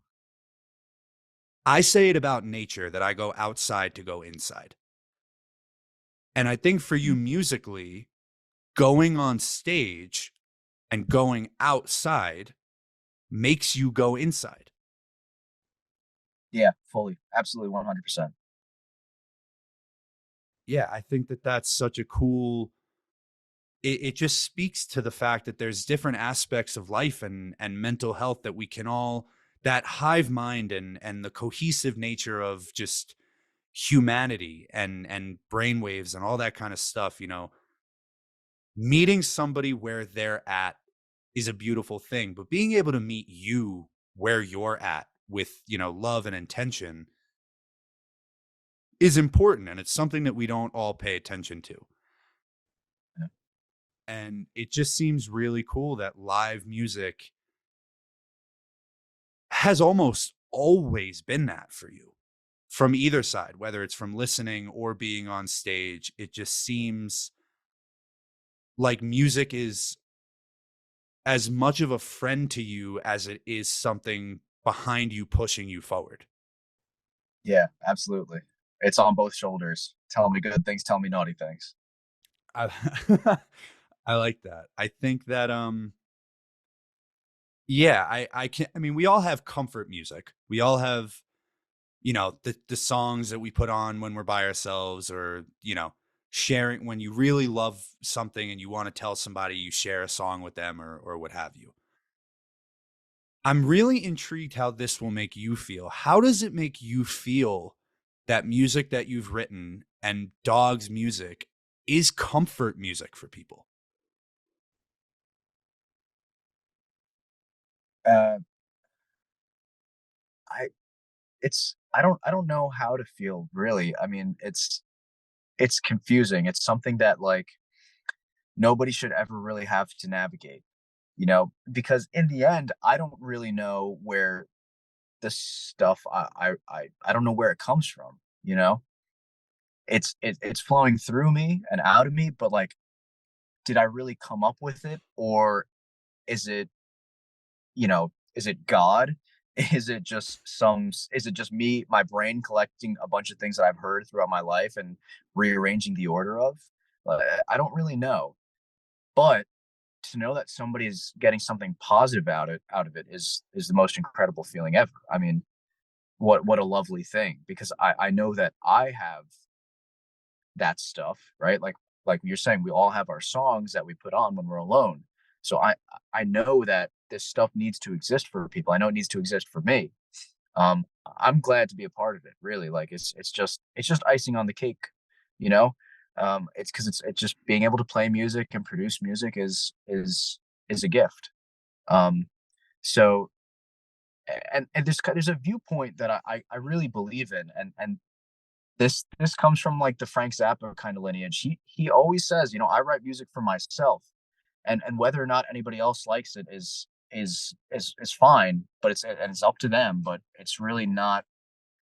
I say it about nature that I go outside to go inside. And I think for you Mm. musically, going on stage and going outside makes you go inside. Yeah, fully, absolutely, 100%. Yeah, I think that that's such a cool. It just speaks to the fact that there's different aspects of life and mental health that we can all, that hive mind and the cohesive nature of just humanity and brainwaves and all that kind of stuff. Meeting somebody where they're at is a beautiful thing, but being able to meet you where you're at with, love and intention is important. And it's something that we don't all pay attention to. Yeah. And it just seems really cool that live music has almost always been that for you from either side, whether it's from listening or being on stage. It just seems like music is as much of a friend to you as it is something behind you pushing you forward. Yeah, absolutely. It's on both shoulders. Tell me good things, tell me naughty things. I, I like that. I think that yeah, I can, I mean, we all have comfort music. We all have, the songs that we put on when we're by ourselves, or, sharing when you really love something and you want to tell somebody, you share a song with them, or what have you. I'm really intrigued how this will make you feel. How does it make you feel that music that you've written and Dog's music is comfort music for people? Uh, I I don't know how to feel really. I mean, it's confusing. It's something that like nobody should ever really have to navigate, because in the end, I don't really know where the stuff I don't know where it comes from, It's flowing through me and out of me, but like, did I really come up with it, or is it, is it God? Is it just me, my brain collecting a bunch of things that I've heard throughout my life and rearranging the order of? I don't really know. But to know that somebody is getting something positive out of it is the most incredible feeling ever. I mean, what a lovely thing, because I know that I have that stuff, right? Like you're saying, we all have our songs that we put on when we're alone. So I know that this stuff needs to exist for people. I know it needs to exist for me. I'm glad to be a part of it. Really, like it's just icing on the cake, you know. It's because it's just being able to play music and produce music is a gift. Um, so and there's a viewpoint that I really believe in, and this comes from like the Frank Zappa kind of lineage. He always says, I write music for myself, and whether or not anybody else likes it is fine, but it's up to them. But it's really not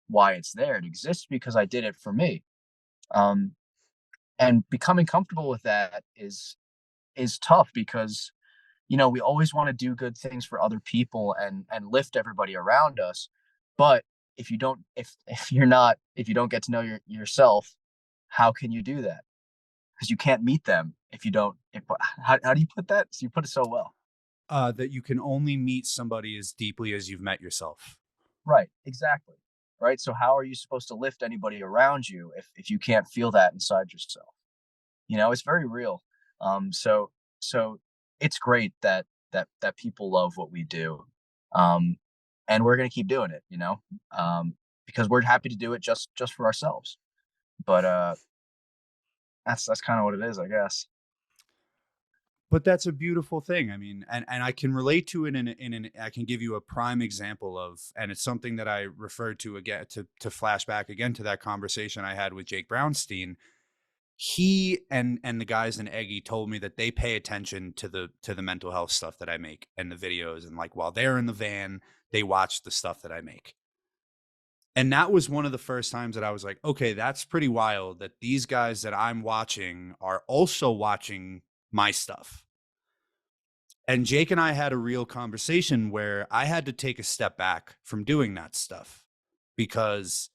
why it's there. It exists because I did it for me. Um, and becoming comfortable with that is tough because we always want to do good things for other people and lift everybody around us. But if you don't get to know yourself, how can you do that? Because you can't meet them if you don't. How do you put that? So you put it so well. That you can only meet somebody as deeply as you've met yourself. Right. Exactly. Right. So how are you supposed to lift anybody around you if you can't feel that inside yourself? It's very real. So it's great that people love what we do, um, and we're gonna keep doing it. Because we're happy to do it just for ourselves. But that's kind of what it is, I guess. But that's a beautiful thing. I mean, and I can relate to it I can give you a prime example of, and it's something that I referred to again, to flashback again to that conversation I had with Jake Brownstein. He and the guys in Eggy told me that they pay attention to the mental health stuff that I make and the videos, and like while they're in the van, they watch the stuff that I make. And that was one of the first times that I was like, okay, that's pretty wild that these guys that I'm watching are also watching my stuff. And Jake and I had a real conversation where I had to take a step back from doing that stuff because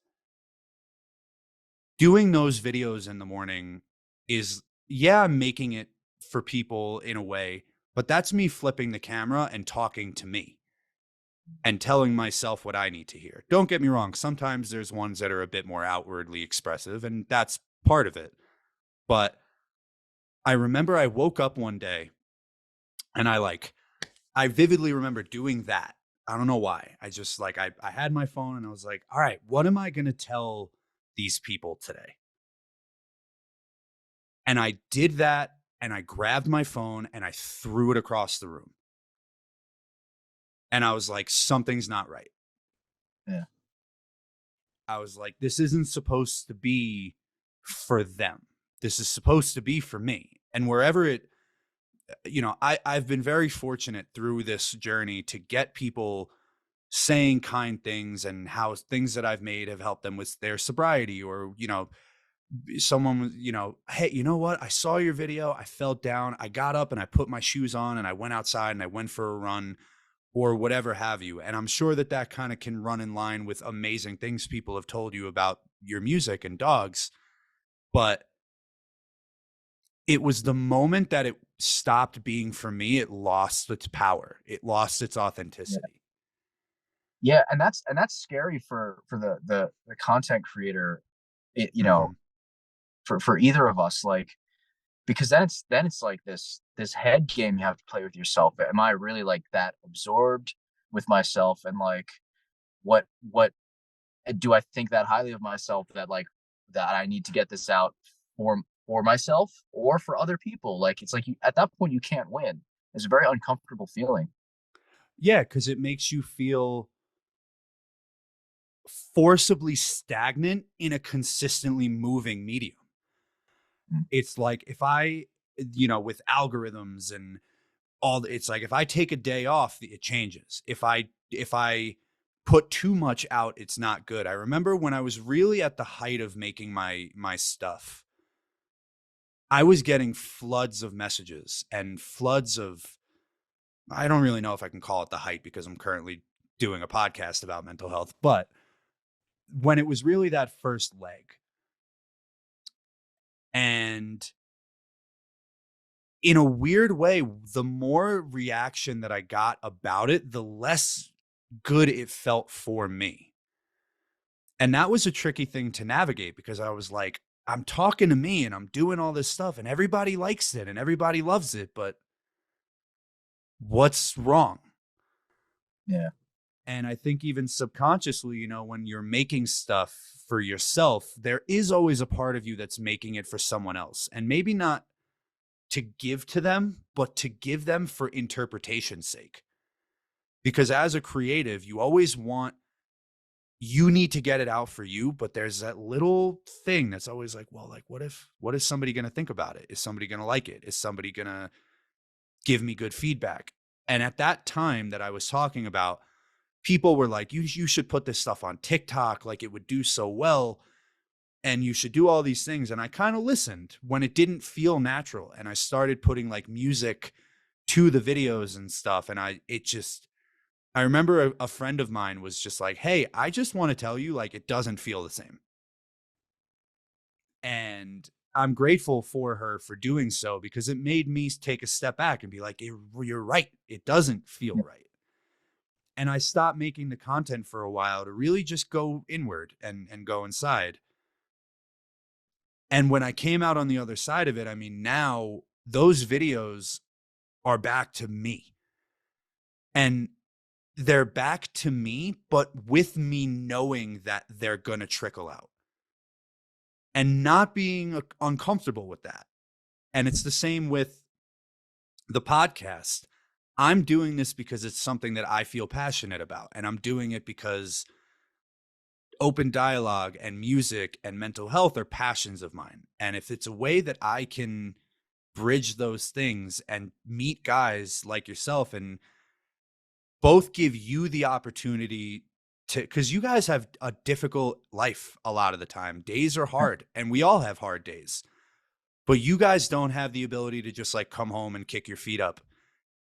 doing those videos in the morning is, yeah, I'm making it for people in a way, but that's me flipping the camera and talking to me and telling myself what I need to hear. Don't get me wrong. Sometimes there's ones that are a bit more outwardly expressive, and that's part of it. But I remember I woke up one day and I vividly remember doing that. I don't know why. I just like, I had my phone and I was like, all right, what am I going to tell these people today? And I did that and I grabbed my phone and I threw it across the room. And I was like, something's not right. Yeah. I was like, this isn't supposed to be for them. This is supposed to be for me. And wherever it, I've been very fortunate through this journey to get people saying kind things and how things that I've made have helped them with their sobriety, or, someone was, hey, you know what? I saw your video. I felt down. I got up and I put my shoes on and I went outside and I went for a run or whatever have you. And I'm sure that that kind of can run in line with amazing things people have told you about your music and dogs. But it was the moment that it stopped being for me, it lost its power. It lost its Yeah. authenticity. Yeah, and that's scary for the content creator, it, Mm-hmm. for either of us, like, because then it's like this head game you have to play with yourself. Am I really like that absorbed with myself, and like what do I think that highly of myself that like that I need to get this out for myself or for other people? Like, it's like you, at that point you can't win. It's a very uncomfortable feeling. Yeah, because it makes you feel forcibly stagnant in a consistently moving medium. Mm. It's like if I, with algorithms and all, it's like if I take a day off, it changes. If I put too much out, it's not good. I remember when I was really at the height of making my stuff, I was getting floods of messages and floods of, I don't really know if I can call it the height because I'm currently doing a podcast about mental health, but when it was really that first leg, and in a weird way, the more reaction that I got about it, the less good it felt for me. And that was a tricky thing to navigate because I was like, I'm talking to me and I'm doing all this stuff and everybody likes it and everybody loves it, but what's wrong? Yeah. And I think even subconsciously, when you're making stuff for yourself, there is always a part of you that's making it for someone else. And maybe not to give to them, but to give them for interpretation's sake. Because as a creative, you need to get it out for you, but there's that little thing that's always like, well, like, what is somebody going to think about it? Is somebody going to like it? Is somebody going to give me good feedback? And at that time that I was talking about, people were like, you should put this stuff on TikTok. Like, it would do so well. And you should do all these things. And I kind of listened when it didn't feel natural. And I started putting like music to the videos and stuff. And I remember a friend of mine was just like, hey, I just want to tell you, like, it doesn't feel the same. And I'm grateful for her for doing so because it made me take a step back and be like, you're right. It doesn't feel Yeah. right. And I stopped making the content for a while to really just go inward and go inside. And when I came out on the other side of it, I mean, now those videos are back to me. And they're back to me, but with me knowing that they're going to trickle out and not being uncomfortable with that. And it's the same with the podcast. I'm doing this because it's something that I feel passionate about. And I'm doing it because open dialogue and music and mental health are passions of mine. And if it's a way that I can bridge those things and meet guys like yourself and both give you the opportunity to, because you guys have a difficult life a lot of the time. Days are hard, and we all have hard days. But you guys don't have the ability to just like come home and kick your feet up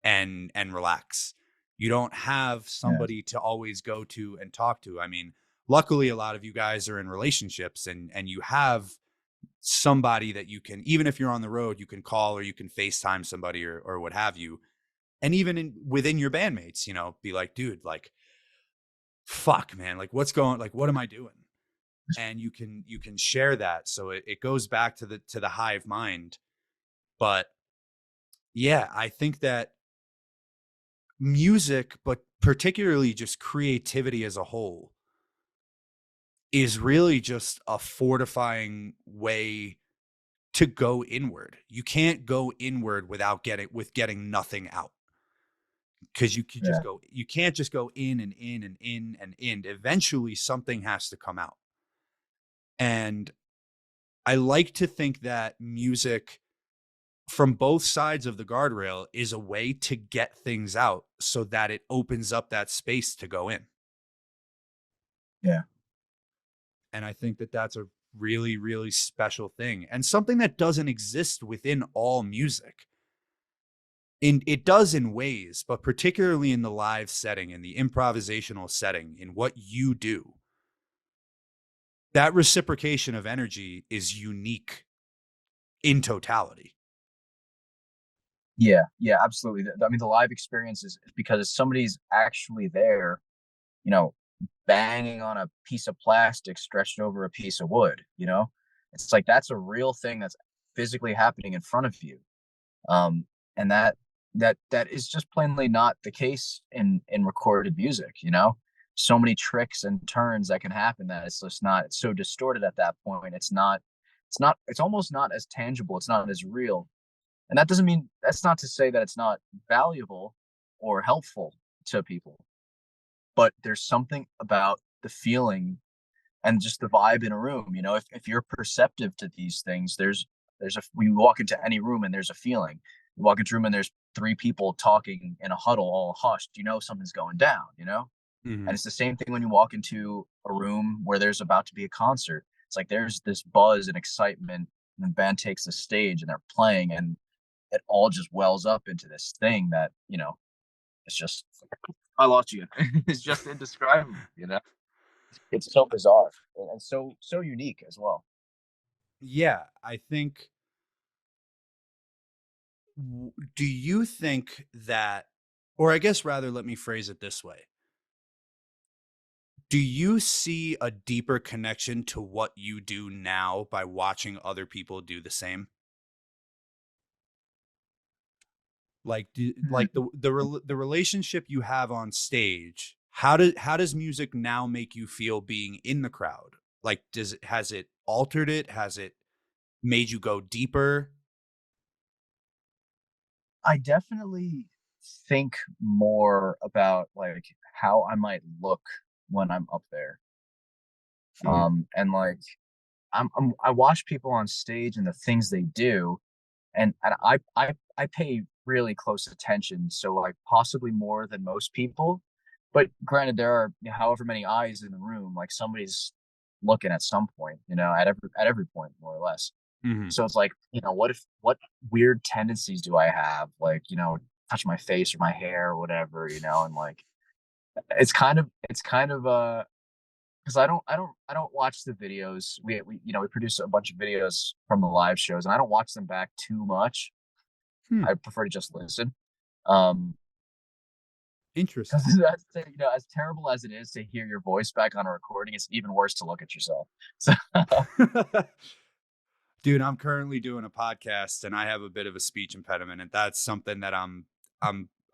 and relax. You don't have Yeah, somebody to always go to and talk to. I mean, luckily a lot of you guys are in relationships, and you have somebody that you can, even if you're on the road, you can call or you can FaceTime somebody or what have you. And even within your bandmates, be like, dude, like, fuck, man, like what am I doing? And you can share that. So it goes back to the hive mind. But yeah, I think that music, but particularly just creativity as a whole, is really just a fortifying way to go inward. You can't go inward without getting nothing out. Because yeah, you can't just go in and in and in and in. Eventually something has to come out. And I like to think that music from both sides of the guardrail is a way to get things out so that it opens up that space to go in. yeah, And I think that that's a really, really special thing and something that doesn't exist within all music. It does in ways, but particularly in the live setting, in the improvisational setting, in what you do, that reciprocation of energy is unique in totality. yeah, yeah. Absolutely. I mean, the live experience is because somebody's actually there, you know, banging on a piece of plastic stretched over a piece of wood. It's like that's a real thing that's physically happening in front of you. um and that is just plainly not the case in recorded music. So many tricks and turns that can happen that it's just not, it's so distorted at that point. It's almost not as tangible, it's not as real. And that doesn't mean, that's not to say that it's not valuable or helpful to people, but there's something about the feeling and just the vibe in a room. If you're perceptive to these things, there's a we walk into any room and there's a feeling. You walk into a room and there's three people talking in a huddle, all hushed. Something's going down. And Mhm. it's the same thing when you walk into a room where there's about to be a concert. It's like there's this buzz and excitement, and the band takes the stage and they're playing, and it all just wells up into this thing that it's just, I lost you. It's just indescribable. It's so bizarre and so unique as well. Yeah, I think do you think that, or I guess rather, let me phrase it this way. Do you see a deeper connection to what you do now by watching other people do the same? Like, like Hmm. the relationship you have on stage, how does music now make you feel being in the crowd? Like, has it altered it? Has it made you go deeper? I definitely think more about like how I might look when I'm up there. Hmm. And like I watch people on stage and the things they do, and I pay really close attention, so like possibly more than most people. But granted, there are however many eyes in the room, like somebody's looking at some point, at every point, more or less. Hmm. So it's like, what weird tendencies do I have? Like, touch my face or my hair or whatever, and like it's kind of because I don't watch the videos. We produce a bunch of videos from the live shows, and I don't watch them back too much. Hmm. I prefer to just listen. Um because Interesting. as terrible as it is to hear your voice back on a recording, it's even worse to look at yourself. So Dude, I'm currently doing a podcast and I have a bit of a speech impediment, and that's something that I'm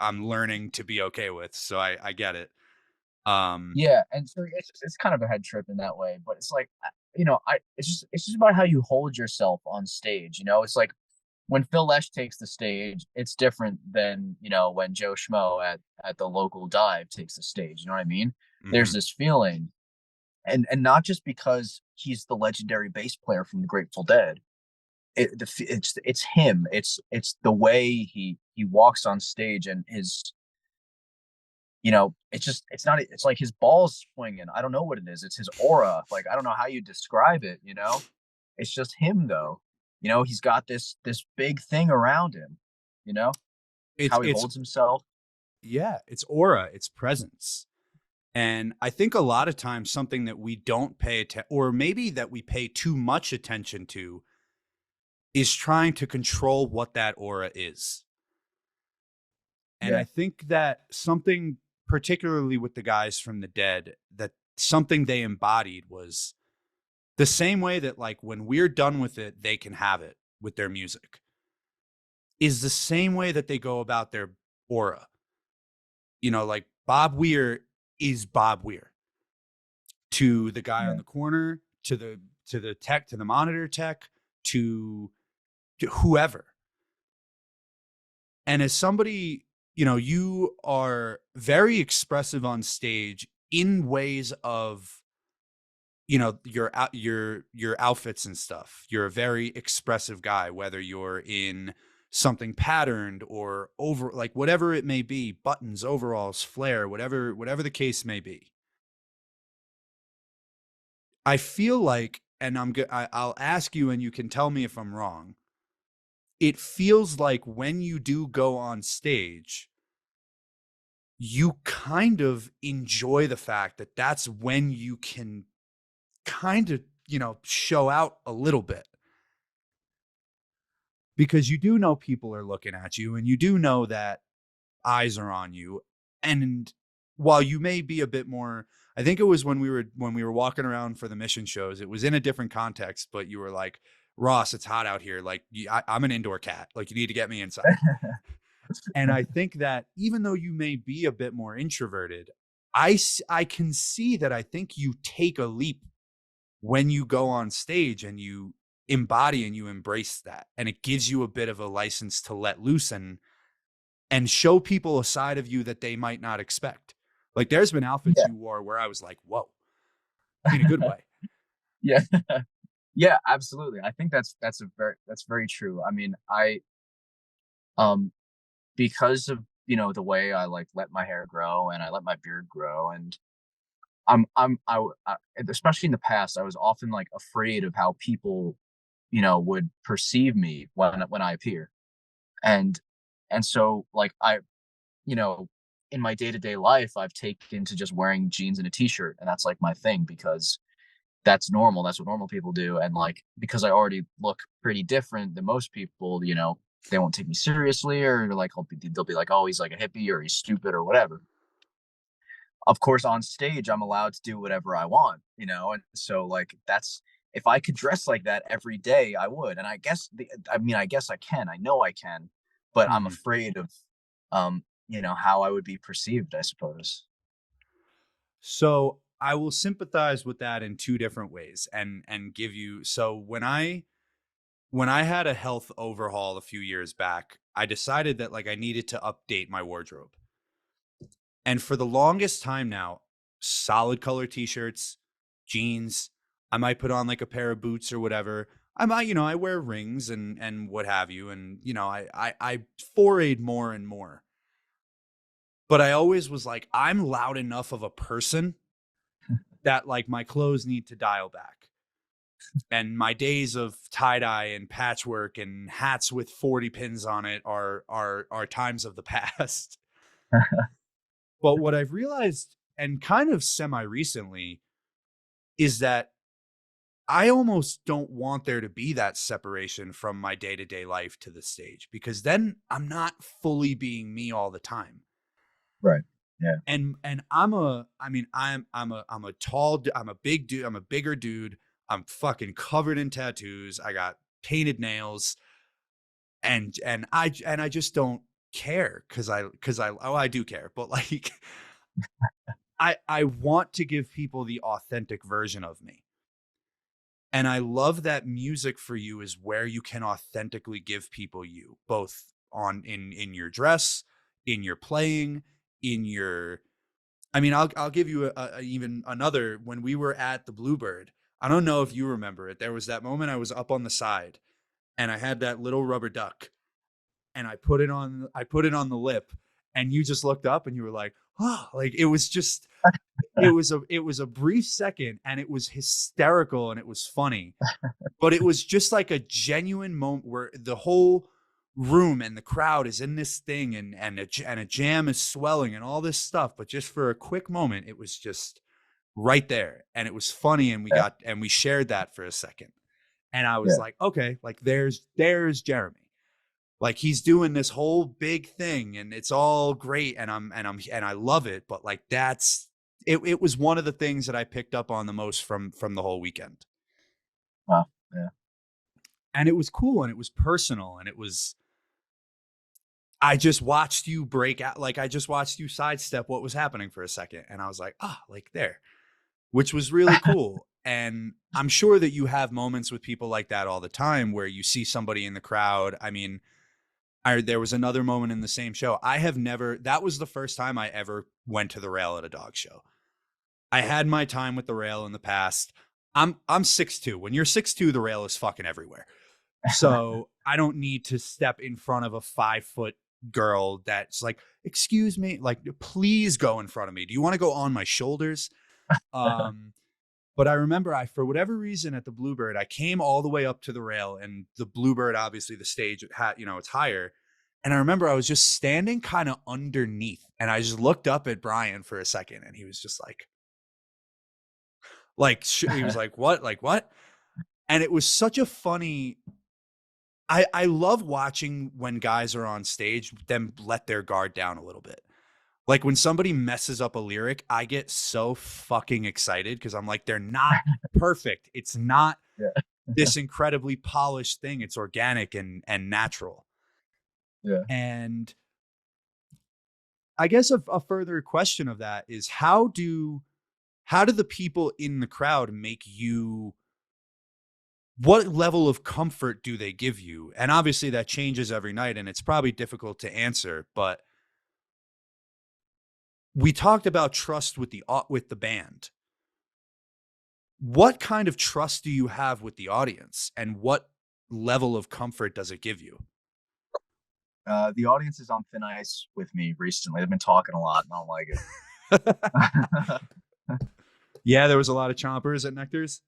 learning to be okay with. So I get it. Um, yeah, and so it's kind of a head trip in that way, but it's like, I it's just about how you hold yourself on stage. It's like when Phil Lesh takes the stage, it's different than when Joe Schmo at the local dive takes the stage. You know what I mean? There's mhm, this feeling, and not just because he's the legendary bass player from the Grateful Dead. It's him. It's the way he walks on stage, and it's not, it's like his balls swinging. I don't know what it is. It's his aura. Like, I don't know how you describe it, you know? It's just him though. He's got this big thing around him, you know, It's how he it's holds himself. yeah, it's aura, it's presence. And I think a lot of times something that we don't pay attention, or maybe that we pay too much attention to, is trying to control what that aura is. And I Yeah. think that something, particularly with the guys from the Dead, that something they embodied was the same way that, like, when we're done with it, they can have it with their music, is the same way that they go about their aura. Like Bob Weir is Bob Weir to the guy on Yeah. the corner, to the tech, to the monitor tech, to, to whoever. And as somebody, you are very expressive on stage in ways of, your outfits and stuff. You're a very expressive guy, whether you're in something patterned or over, like whatever it may be, buttons, overalls, flair, whatever the case may be. I feel like, and I'll ask you, and you can tell me if I'm wrong. It feels like when you do go on stage, you kind of enjoy the fact that that's when you can kind of, show out a little bit, because you do know people are looking at you, and you do know that eyes are on you. And while you may be a bit more, I think it was when we were walking around for the mission shows, it was in a different context, but you were like, Ross, it's hot out here. Like, I'm an indoor cat. Like, you need to get me inside. And I think that even though you may be a bit more introverted, I can see that I think you take a leap when you go on stage and you embody and you embrace that. And it gives you a bit of a license to let loose and show people a side of you that they might not expect. Like, there's been outfits Yeah. you wore where I was like, whoa, in a good way. Yeah. Yeah, absolutely. I think that's very true. I mean, um because of, the way I like let my hair grow and I let my beard grow, and especially in the past, I was often like afraid of how people, would perceive me when I appear. And so like you know, in my day-to-day life, I've taken to just wearing jeans and a t-shirt, and that's like my thing because that's normal. That's what normal people do. And like, because I already look pretty different than most people, they won't take me seriously, or like they'll be like, oh, he's like a hippie or he's stupid or whatever. Of course, on stage, I'm allowed to do whatever I want, and so like that's, if I could dress like that every day, I would. And I guess I can. I know I can, but I'm Mhm. afraid of, how I would be perceived, I suppose. So I will sympathize with that in two different ways, and give you, so when I had a health overhaul a few years back, I decided that, like, I needed to update my wardrobe. And for the longest time now, solid color t-shirts, jeans, I might put on like a pair of boots or whatever. I might, I wear rings and what have you. And, I forayed more and more. But I always was like, I'm loud enough of a person that, like, my clothes need to dial back. And my days of tie-dye and patchwork and hats with 40 pins on it are times of the past. But what I've realized, and kind of semi recently, is that I almost don't want there to be that separation from my day-to-day life to the stage, because then I'm not fully being me all the time. Right. Yeah. And I mean, I'm a I'm a big dude, I'm a bigger dude. I'm fucking covered in tattoos. I got painted nails, and I just don't care, cuz I oh, I do care, but like, I want to give people the authentic version of me. And I love that music for you is where you can authentically give people you, both on in your dress, in your playing, in your, I mean, I'll give you even another. When we were at the Bluebird, I don't know if you remember it. There was that moment I was up on the side and I had that little rubber duck, and I put it on the lip, and you just looked up and you were like, oh, like it was just, it was a brief second, and it was hysterical and it was funny, but it was just like a genuine moment where the whole room and the crowd is in this thing, and a jam is swelling and all this stuff, but just for a quick moment it was just right there, and it was funny, and Yeah, we shared that for a second, and I was yeah, like, okay, like there's Jeremy, like he's doing this whole big thing and it's all great, and I love it, but like that's it was one of the things that I picked up on the most from the whole weekend. wow, yeah, And it was cool and it was personal and it was, I just watched you break out, like I just watched you sidestep what was happening for a second, and I was like, ah, like there, which was really cool. And I'm sure that you have moments with people like that all the time where you see somebody in the crowd. I mean, there was another moment in the same show. I have never, that was the first time I ever went to the rail at a dog show. I had my time with the rail in the past. I'm 6'2". When you're 6'2", the rail is fucking everywhere. So I don't need to step in front of a 5 foot girl that's like, excuse me, like, please go in front of me. Do you want to go on my shoulders? Um, but I remember for whatever reason at the Bluebird, I came all the way up to the rail, and the Bluebird, obviously the stage had, it's higher. And I remember I was just standing kind of underneath, and I just looked up at Brian for a second, and he was just he was like, what? Like, what? And it was such a funny, I love watching when guys are on stage, them let their guard down a little bit. Like when somebody messes up a lyric, I get so fucking excited because I'm like, they're not perfect. It's not yeah, this incredibly polished thing. It's organic and natural. yeah. And I guess a further question of that is, how do the people in the crowd make you, what level of comfort do they give you? And obviously that changes every night and it's probably difficult to answer, but we talked about trust with the band. What kind of trust do you have with the audience, and what level of comfort does it give you? The audience is on thin ice with me recently. They've been talking a lot, and I don't like it. Yeah, there was a lot of chompers at Nectar's.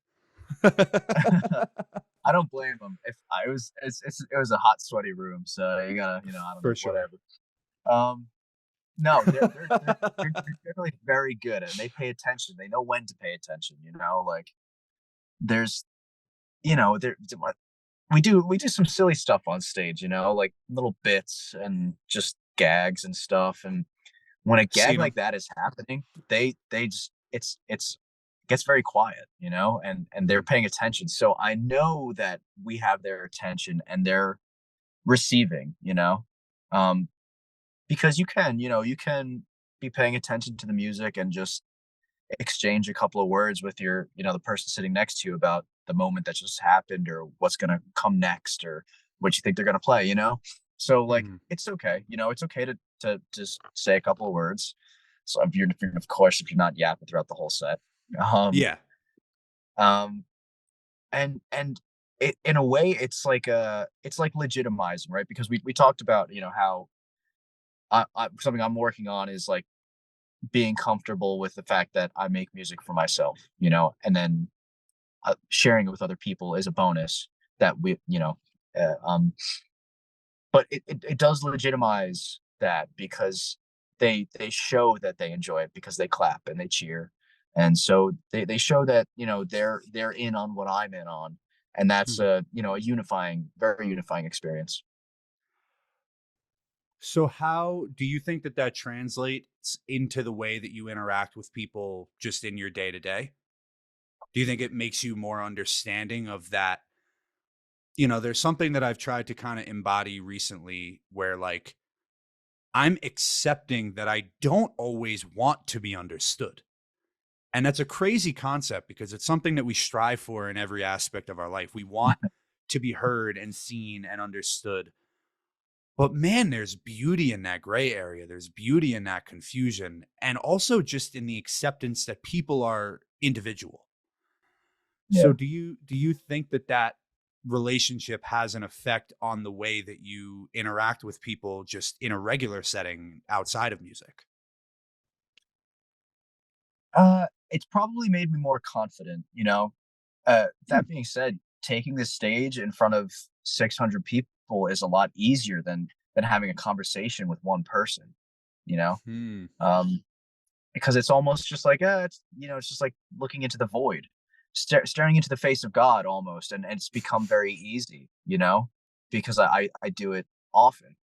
I don't blame them. If I was, it was a hot, sweaty room, so you gotta, I don't For know, sure. whatever. Um, no, they're generally very good, and they pay attention. They know when to pay attention. Like there's, there we do some silly stuff on stage. Like little bits and just gags and stuff. And when a gag Seen like them. that is happening, they just it's gets very quiet, and they're paying attention. So I know that we have their attention and they're receiving, um, because you can be paying attention to the music and just exchange a couple of words with the person sitting next to you about the moment that just happened or what's going to come next or what you think they're going to play. So like Mhm. it's okay, it's okay to just say a couple of words. So of course if you're not yapping throughout the whole set. um Yeah. um and in a way it's like legitimizing, right? Because we talked about how something I'm working on is like being comfortable with the fact that I make music for myself, and then sharing it with other people is a bonus that uh, um, but it does legitimize that because they show that they enjoy it because they clap and they cheer, and so they show that they're in on what I'm in on, and that's Mhm. a unifying, very unifying experience. So how do you think that that translates into the way that you interact with people just in your day to day? Do you think it makes you more understanding of that? There's something that I've tried to kind of embody recently where, like, I'm accepting that I don't always want to be understood. And that's a crazy concept because it's something that we strive for in every aspect of our life. We want to be heard and seen and understood. But man, there's beauty in that gray area. There's beauty in that confusion. And also just in the acceptance that people are individual. So Yeah. do you think that relationship has an effect on the way that you interact with people just in a regular setting outside of music? It's probably made me more confident, you know? Hmm. That being said, taking the stage in front of 600 people is a lot easier than having a conversation with one person, you know? Hmm. Um, because it's almost just like, it's, it's just like looking into the void, staring into the face of God almost, and it's become very easy, because I do it often,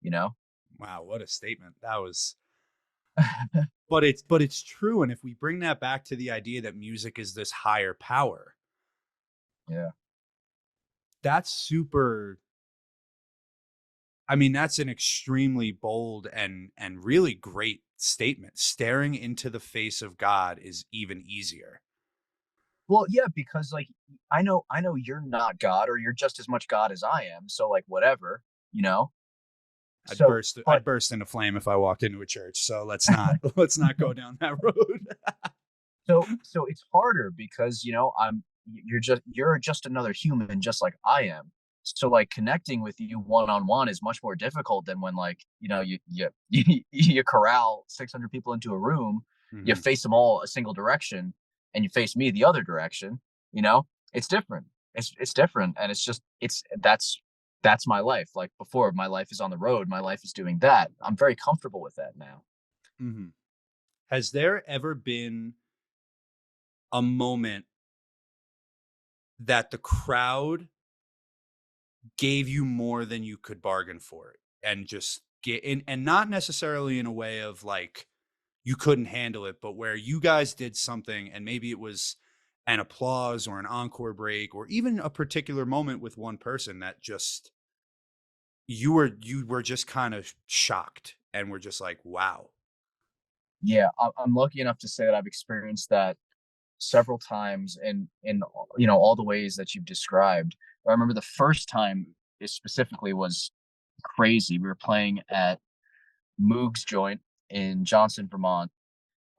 you know? Wow, what a statement. That was but it's true, and if we bring that back to the idea that music is this higher power, Yeah. that's super I mean, that's an extremely bold and really great statement. Staring into the face of God is even easier. Well, yeah, because like I know you're not God or you're just as much God as I am. So like whatever, you know? I'd So burst but I'd burst into flame if I walked into a church. So let's not let's not go down that road. so it's harder because you're just another human just like I am. So like connecting with you one on one is much more difficult than when like you corral 600 people into a room, you Mhm. face them all a single direction, and you face me the other direction. You know, it's different. It's different, and that's my life. Like before, my life is on the road. My life is doing that. I'm very comfortable with that now. Mhm. Has there ever been a moment that the crowd gave you more than you could bargain for and just get in, and not necessarily in a way of like you couldn't handle it, but where you guys did something and maybe it was an applause or an encore break or even a particular moment with one person that just you were just kind of shocked and were just like, wow. Yeah, I'm lucky enough to say that I've experienced that several times in all the ways that you've described. I remember the first time it specifically was crazy. We were playing at Moog's joint in Johnson, Vermont,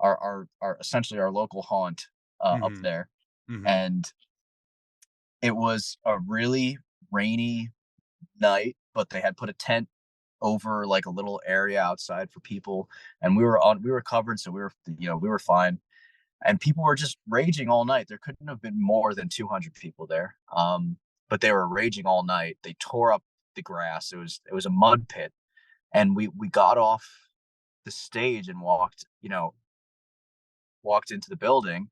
our essentially our local haunt up Hmm. there, Hmm. and it was a really rainy night, but they had put a tent over like a little area outside for people, and we were covered, so we were fine, and people were just raging all night. There couldn't have been more than 200 people there. But they were raging all night. They tore up the grass. It was a mud pit, and we got off the stage and walked into the building,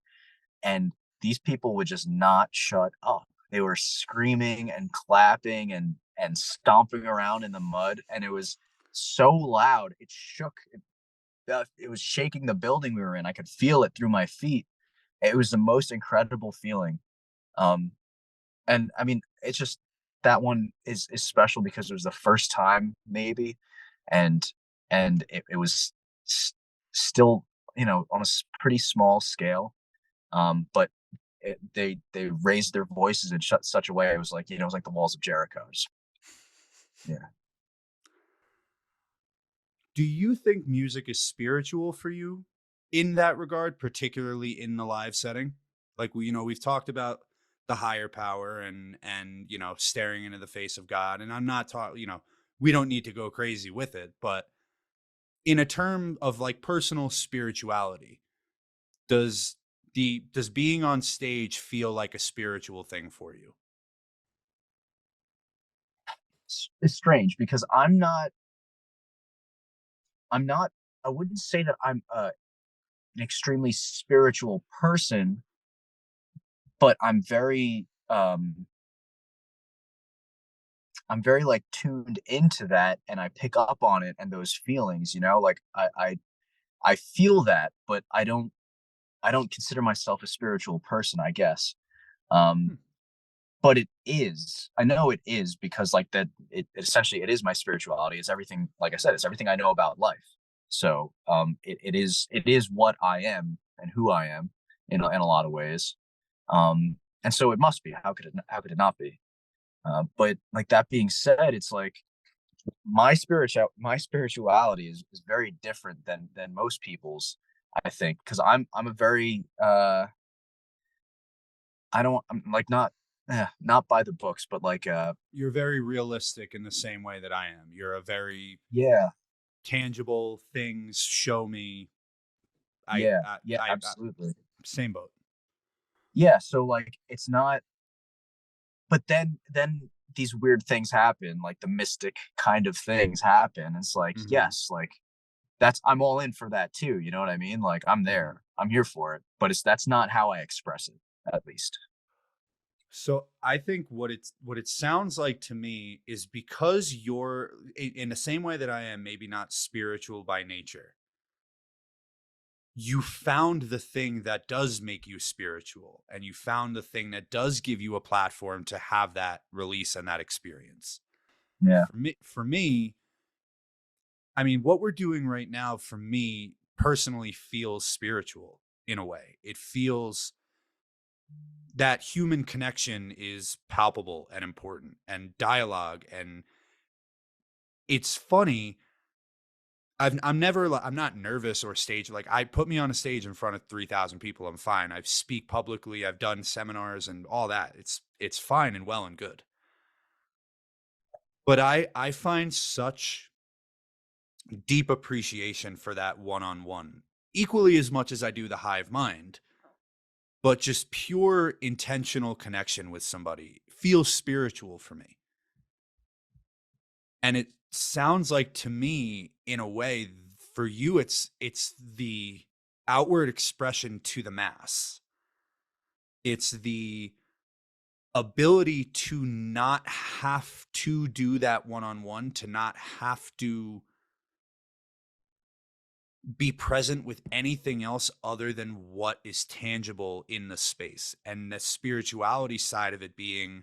and these people would just not shut up. They were screaming and clapping and stomping around in the mud, and it was so loud. It shook. It was shaking the building we were in. I could feel it through my feet. It was the most incredible feeling. Um, and I mean, it's just that one is special because it was the first time maybe, and it was s- still on a pretty small scale. But they raised their voices in such a way. It was like it was like the walls of Jericho. Yeah. Do you think music is spiritual for you in that regard, particularly in the live setting? Like we've talked about the higher power and staring into the face of God. And I'm not talking, we don't need to go crazy with it, but in a term of like personal spirituality, does does being on stage feel like a spiritual thing for you? It's strange because I'm not I wouldn't say that I'm an extremely spiritual person, but I'm very like tuned into that, and I pick up on it and those feelings, like I feel that, but I don't consider myself a spiritual person, I guess. Um, Hmm. but it is. I know it is because like that it essentially it is my spirituality. It's everything, like I said, it's everything I know about life. So it is what I am and who I am in a lot of ways. And so it must be. How could it not be? But like that being said, it's like my spirituality is very different than most people's, I think, because I'm a very I don't I'm like not not by the books, but like You're very realistic in the same way that I am. You're a very yeah, tangible things show me. yeah, yeah, absolutely. Same boat. Yeah, so like it's not, but then these weird things happen, like the mystic kind of things happen. It's like, Hmm. yes, like that's I'm all in for that too. You know what I mean? Like I'm Hmm. there. I'm here for it. But it's that's not how I express it, at least. So I think what it sounds like to me is because you're in the same way that I am, maybe not spiritual by nature. You found the thing that does make you spiritual, and you found the thing that does give you a platform to have that release and that experience. Yeah. For me, I mean, what we're doing right now for me personally feels spiritual in a way. It feels that human connection is palpable and important, and dialogue. And it's funny. I'm never, I'm not nervous or stage. Like, I put me on a stage in front of 3,000 people. I'm fine. I speak publicly. I've done seminars and all that. It's fine and well and good. But I find such deep appreciation for that one-on-one, equally as much as I do the hive mind. But just pure intentional connection with somebody feels spiritual for me. And it sounds like to me, in a way, for you, it's the outward expression to the mass. It's the ability to not have to do that one-on-one, to not have to be present with anything else other than what is tangible in the space, and the spirituality side of it being,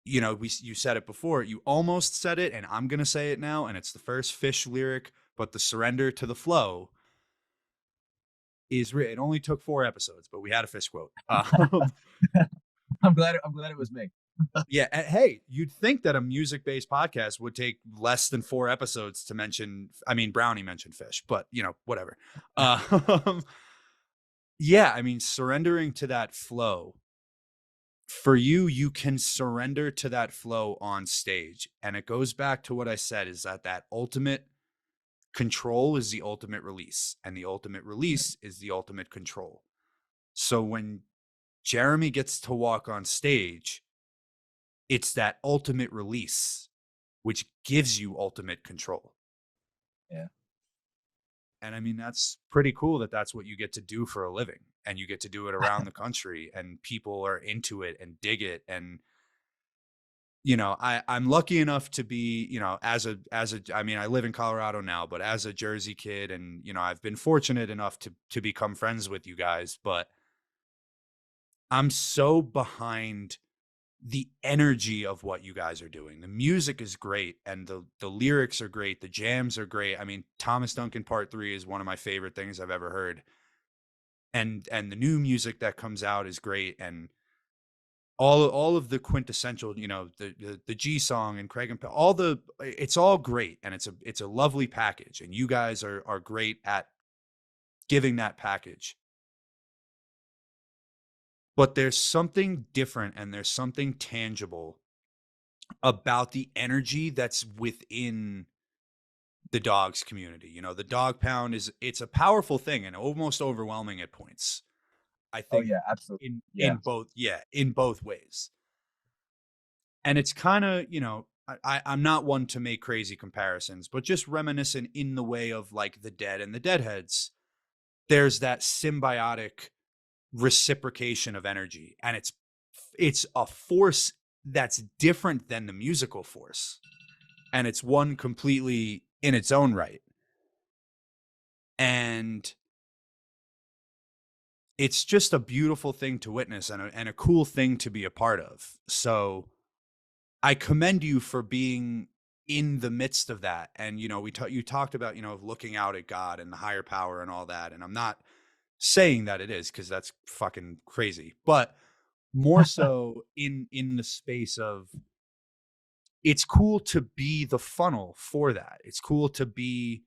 you said it before, you almost said it, and I'm going to say it now, and it's the first Fish lyric, but the surrender to the flow it only took 4 episodes, but we had a Fish quote. I'm glad it was me. Yeah, hey, you'd think that a music-based podcast would take less than 4 episodes to mention. I mean, Brownie mentioned Fish, but whatever. Yeah, I mean, surrendering to that flow. For you, you can surrender to that flow on stage. And it goes back to what I said, is that ultimate control is the ultimate release, and the ultimate release is the ultimate control. So when Jeremy gets to walk on stage, it's that ultimate release, which gives you ultimate control. Yeah. And I mean, that's pretty cool that that's what you get to do for a living, and you get to do it around the country, and people are into it and dig it. And I'm lucky enough to be, I mean, I live in Colorado now, but as a Jersey kid, and I've been fortunate enough to become friends with you guys. But I'm so behind the energy of what you guys are doing. The music is great, and the lyrics are great. The jams are great. I mean, Thomas Duncan Part 3 is one of my favorite things I've ever heard. And the new music that comes out is great, and all of the quintessential, the G song and Craig and all the it's all great, and it's a lovely package, and you guys are great at giving that package. But there's something different, and there's something tangible about the energy that's within the dogs community. The dog pound it's a powerful thing and almost overwhelming at points. I Oh think yeah, absolutely. in Yeah. both, yeah, in both ways. And it's kind of, I'm not one to make crazy comparisons, but just reminiscent in the way of like the Dead and the Deadheads. There's that symbiotic reciprocation of energy, and it's a force that's different than the musical force, and it's one completely in its own right. And it's just a beautiful thing to witness, and a cool thing to be a part of. So I commend you for being in the midst of that. And you talked about looking out at God and the higher power and all that. And I'm not saying that it is, because that's fucking crazy, but more so in the space of, it's cool to be the funnel for that. It's cool to be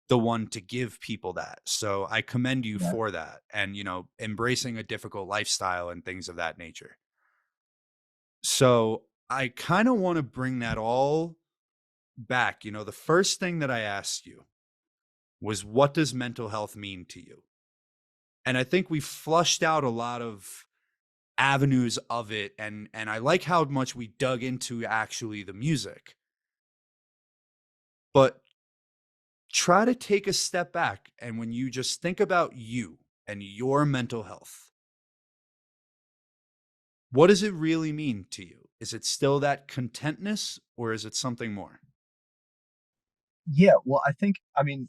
the one to give people that. So I commend you Yeah. for that and, embracing a difficult lifestyle and things of that nature. So I kind of want to bring that all back. The first thing that I asked you was, what does mental health mean to you? And I think we flushed out a lot of avenues of it, and I like how much we dug into actually the music. But try to take a step back, and when you just think about you and your mental health, what does it really mean to you? Is it still that contentness, or is it something more? Yeah, well, I mean,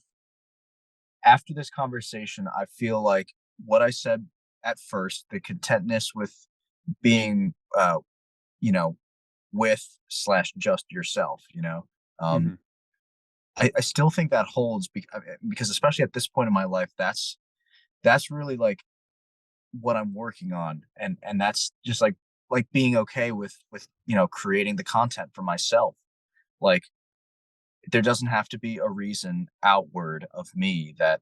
after this conversation, I feel like what I said at first, the contentness with being, you know, with slash just yourself, um, Mhm. I still think that holds because especially at this point in my life, that's really like what I'm working on, and that's just like being okay with creating the content for myself. Like there doesn't have to be a reason outward of me that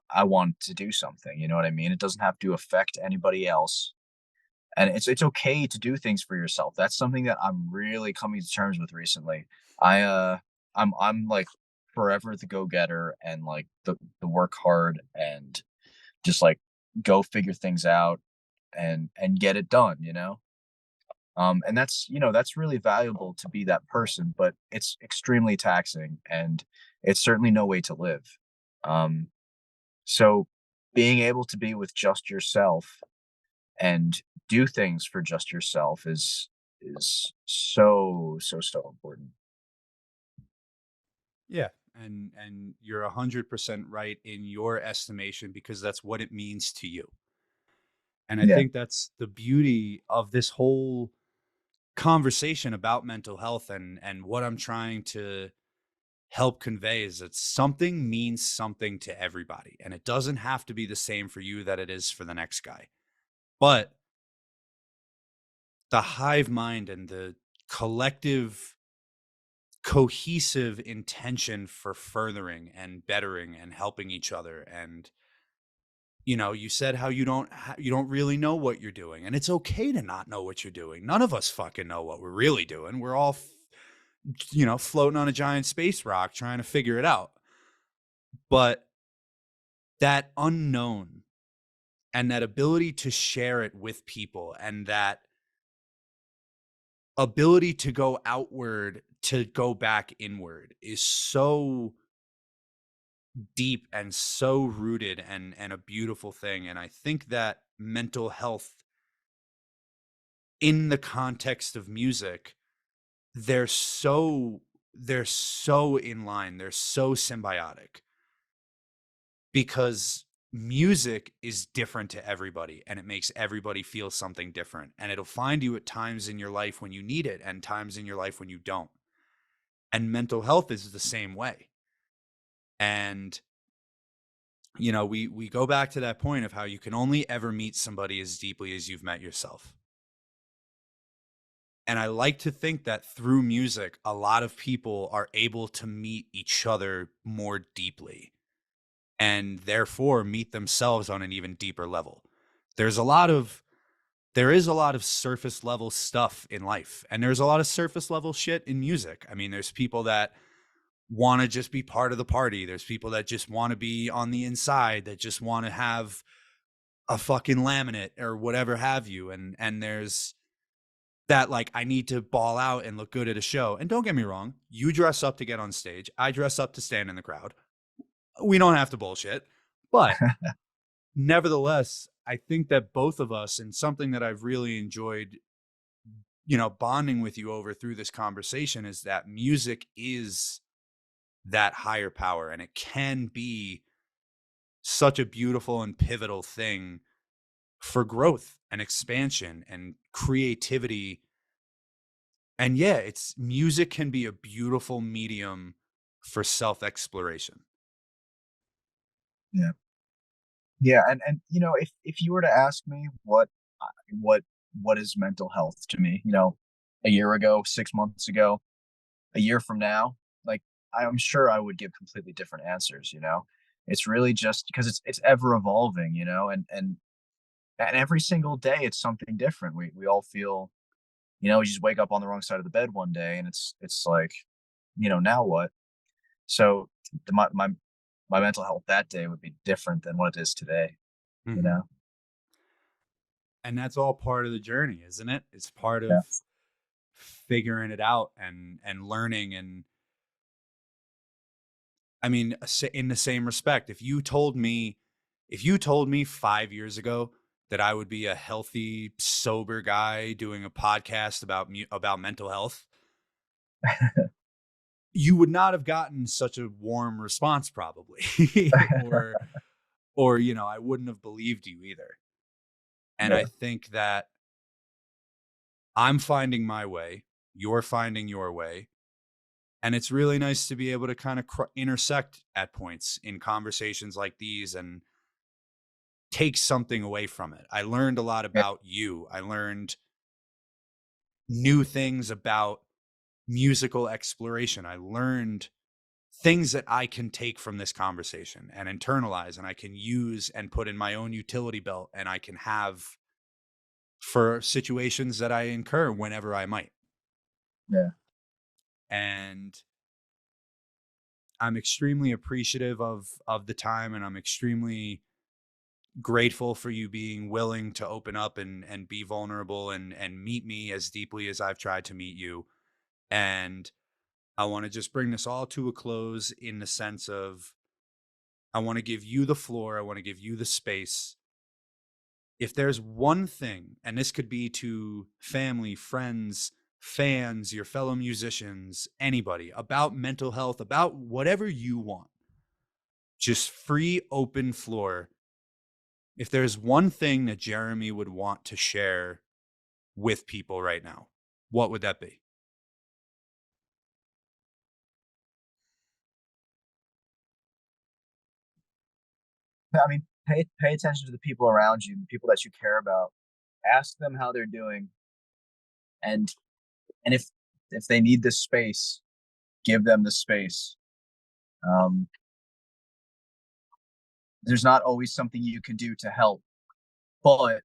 I want to do something. You know what I mean? It doesn't have to affect anybody else, and it's okay to do things for yourself. That's something that I'm really coming to terms with recently. I I'm like forever the go getter and like the work hard and just like go figure things out and get it done. And that's really valuable to be that person, but it's extremely taxing and it's certainly no way to live. Um, so being able to be with just yourself and do things for just yourself is so important. Yeah, and you're 100% right in your estimation because that's what it means to you. And I Yeah, think that's the beauty of this whole conversation about mental health, and what I'm trying to help convey is that something means something to everybody, and it doesn't have to be the same for you that it is for the next guy. But the hive mind and the collective cohesive intention for furthering and bettering and helping each other, and you said how you don't really know what you're doing, and it's okay to not know what you're doing. None of us fucking know what we're really doing. We're all floating on a giant space rock trying to figure it out. But that unknown and that ability to share it with people, and that ability to go outward to go back inward, is so deep and so rooted and a beautiful thing. And I think that mental health in the context of music, they're so they're so in line, they're so symbiotic, because music is different to everybody and it makes everybody feel something different, and it'll find you at times in your life when you need it and times in your life when you don't. And mental health is the same way. And we go back to that point of how you can only ever meet somebody as deeply as you've met yourself. And I like to think that through music, a lot of people are able to meet each other more deeply and therefore meet themselves on an even deeper level. There's a lot of there is a lot of surface level stuff in life, and there's a lot of surface level shit in music. I mean, there's people that want to just be part of the party. There's people that just want to be on the inside, that just want to have a fucking laminate or whatever have you. And there's that, like, I need to ball out and look good at a show. And don't get me wrong, you dress up to get on stage. I dress up to stand in the crowd. We don't have to bullshit. But nevertheless, I think that both of us, and something that I've really enjoyed, bonding with you over through this conversation, is that music is that higher power, and it can be such a beautiful and pivotal thing for growth and expansion and creativity. And yeah, it's music can be a beautiful medium for self-exploration. yeah, yeah. And if you were to ask me what what is mental health to me, a year ago, 6 months ago, a year from now, like I'm sure I would give completely different answers, you know? It's really just because it's ever evolving, you know, and every single day it's something different. We all feel, you know, you just wake up on the wrong side of the bed one day and it's like, you know, now what? So my mental health that day would be different than what it is today, you Mhm. know? And that's all part of the journey, isn't it? It's part Yeah. of figuring it out and learning. And I mean, in the same respect, if you told me 5 years ago that I would be a healthy, sober guy doing a podcast about mental health, you would not have gotten such a warm response probably. Or you know, I wouldn't have believed you either. And I Yeah. think that I'm finding my way, you're finding your way, and it's really nice to be able to kind of intersect at points in conversations like these and take something away from it. I learned a lot Yeah. about you. I learned new things about musical exploration. I learned things that I can take from this conversation and internalize, and I can use and put in my own utility belt, and I can have for situations that I incur whenever I might. Yeah. And I'm extremely appreciative of the time, and I'm extremely grateful for you being willing to open up and be vulnerable and meet me as deeply as I've tried to meet you. And I want to just bring this all to a close in the sense of I want to give you the floor, I want to give you the space. If there's one thing, and this could be to family, friends, fans, your fellow musicians, anybody, about mental health, about whatever you want, just free, open floor. If there's one thing that Jeremy would want to share with people right now, what would that be? I mean, pay attention to the people around you, the people that you care about. Ask them how they're doing, and if they need this space, give them the space. Um, there's not always something you can do to help, but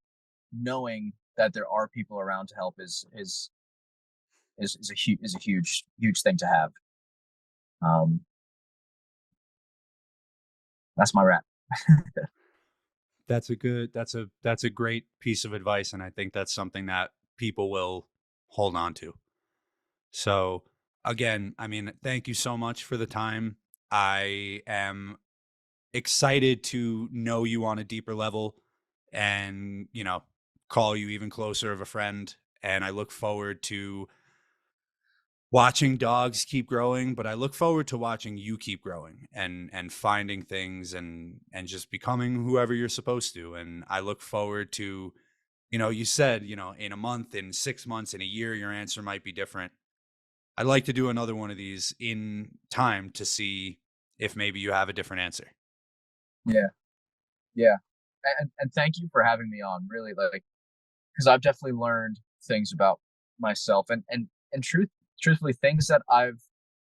knowing that there are people around to help is a huge thing to have. Um, that's my rap. That's a great piece of advice, and I think that's something that people will hold on to. So again, I mean, thank you so much for the time. I am excited to know you on a deeper level and, you know, call you even closer of a friend. And I look forward to watching dogs keep growing, but I look forward to watching you keep growing and finding things and just becoming whoever you're supposed to. And I look forward to, you know, you said, you know, in a month, in 6 months, in a year, your answer might be different. I'd like to do another one of these in time to see if maybe you have a different answer. Yeah, yeah, and thank you for having me on. Really, like, because I've definitely learned things about myself, and truthfully, things that I've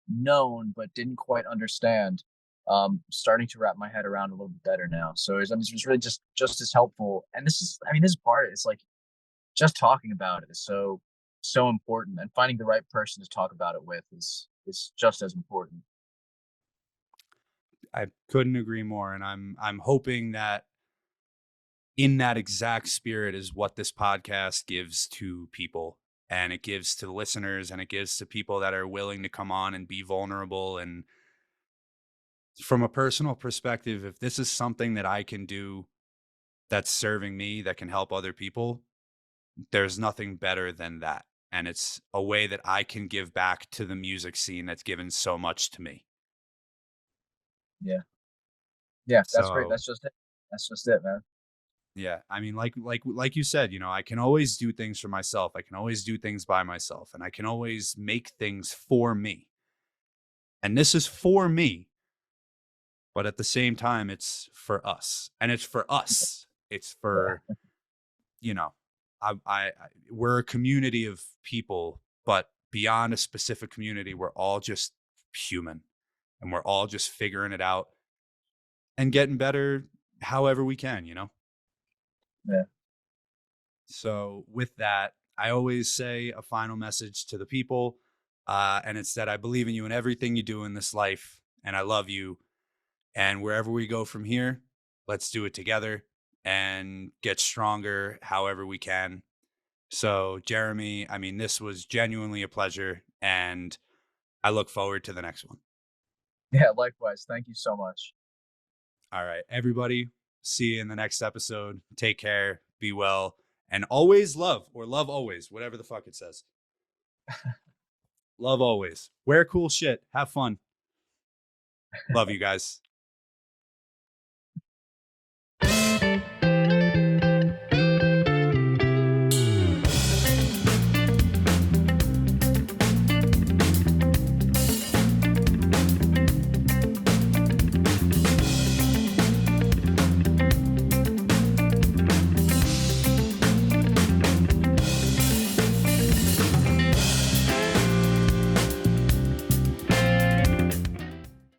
known but didn't quite understand. Starting to wrap my head around a little bit better now. So it's really just as helpful. And this is, I mean, this is part of it. It's like just talking about it is so important, and finding the right person to talk about it with is just as important. I couldn't agree more, and I'm hoping that in that exact spirit is what this podcast gives to people, and it gives to listeners, and it gives to people that are willing to come on and be vulnerable. And from a personal perspective, if this is something that I can do that's serving me, that can help other people, there's nothing better than that. And it's a way that I can give back to the music scene that's given so much to me. Yeah, yeah, that's great. So That's just it, man. yeah, I mean, like you said, you know, I can always do things for myself. I can always do things by myself, and I can always make things for me. And this is for me, but at the same time, it's for us, and it's for us. It's for, Yeah, you know, we're a community of people, but beyond a specific community, we're all just human. and we're all just figuring it out and getting better however we can, you know? Yeah. So, with that, I always say a final message to the people, and it's that I believe in you and everything you do in this life, and I love you. And wherever we go from here, let's do it together and get stronger however we can. So, Jeremy, I mean, this was genuinely a pleasure, and I look forward to the next one. Yeah, likewise. Thank you so much. All right, everybody, see you in the next episode. Take care, be well, and always love, or love always, whatever the fuck it says. Love always. Wear cool shit. Have fun. Love you guys.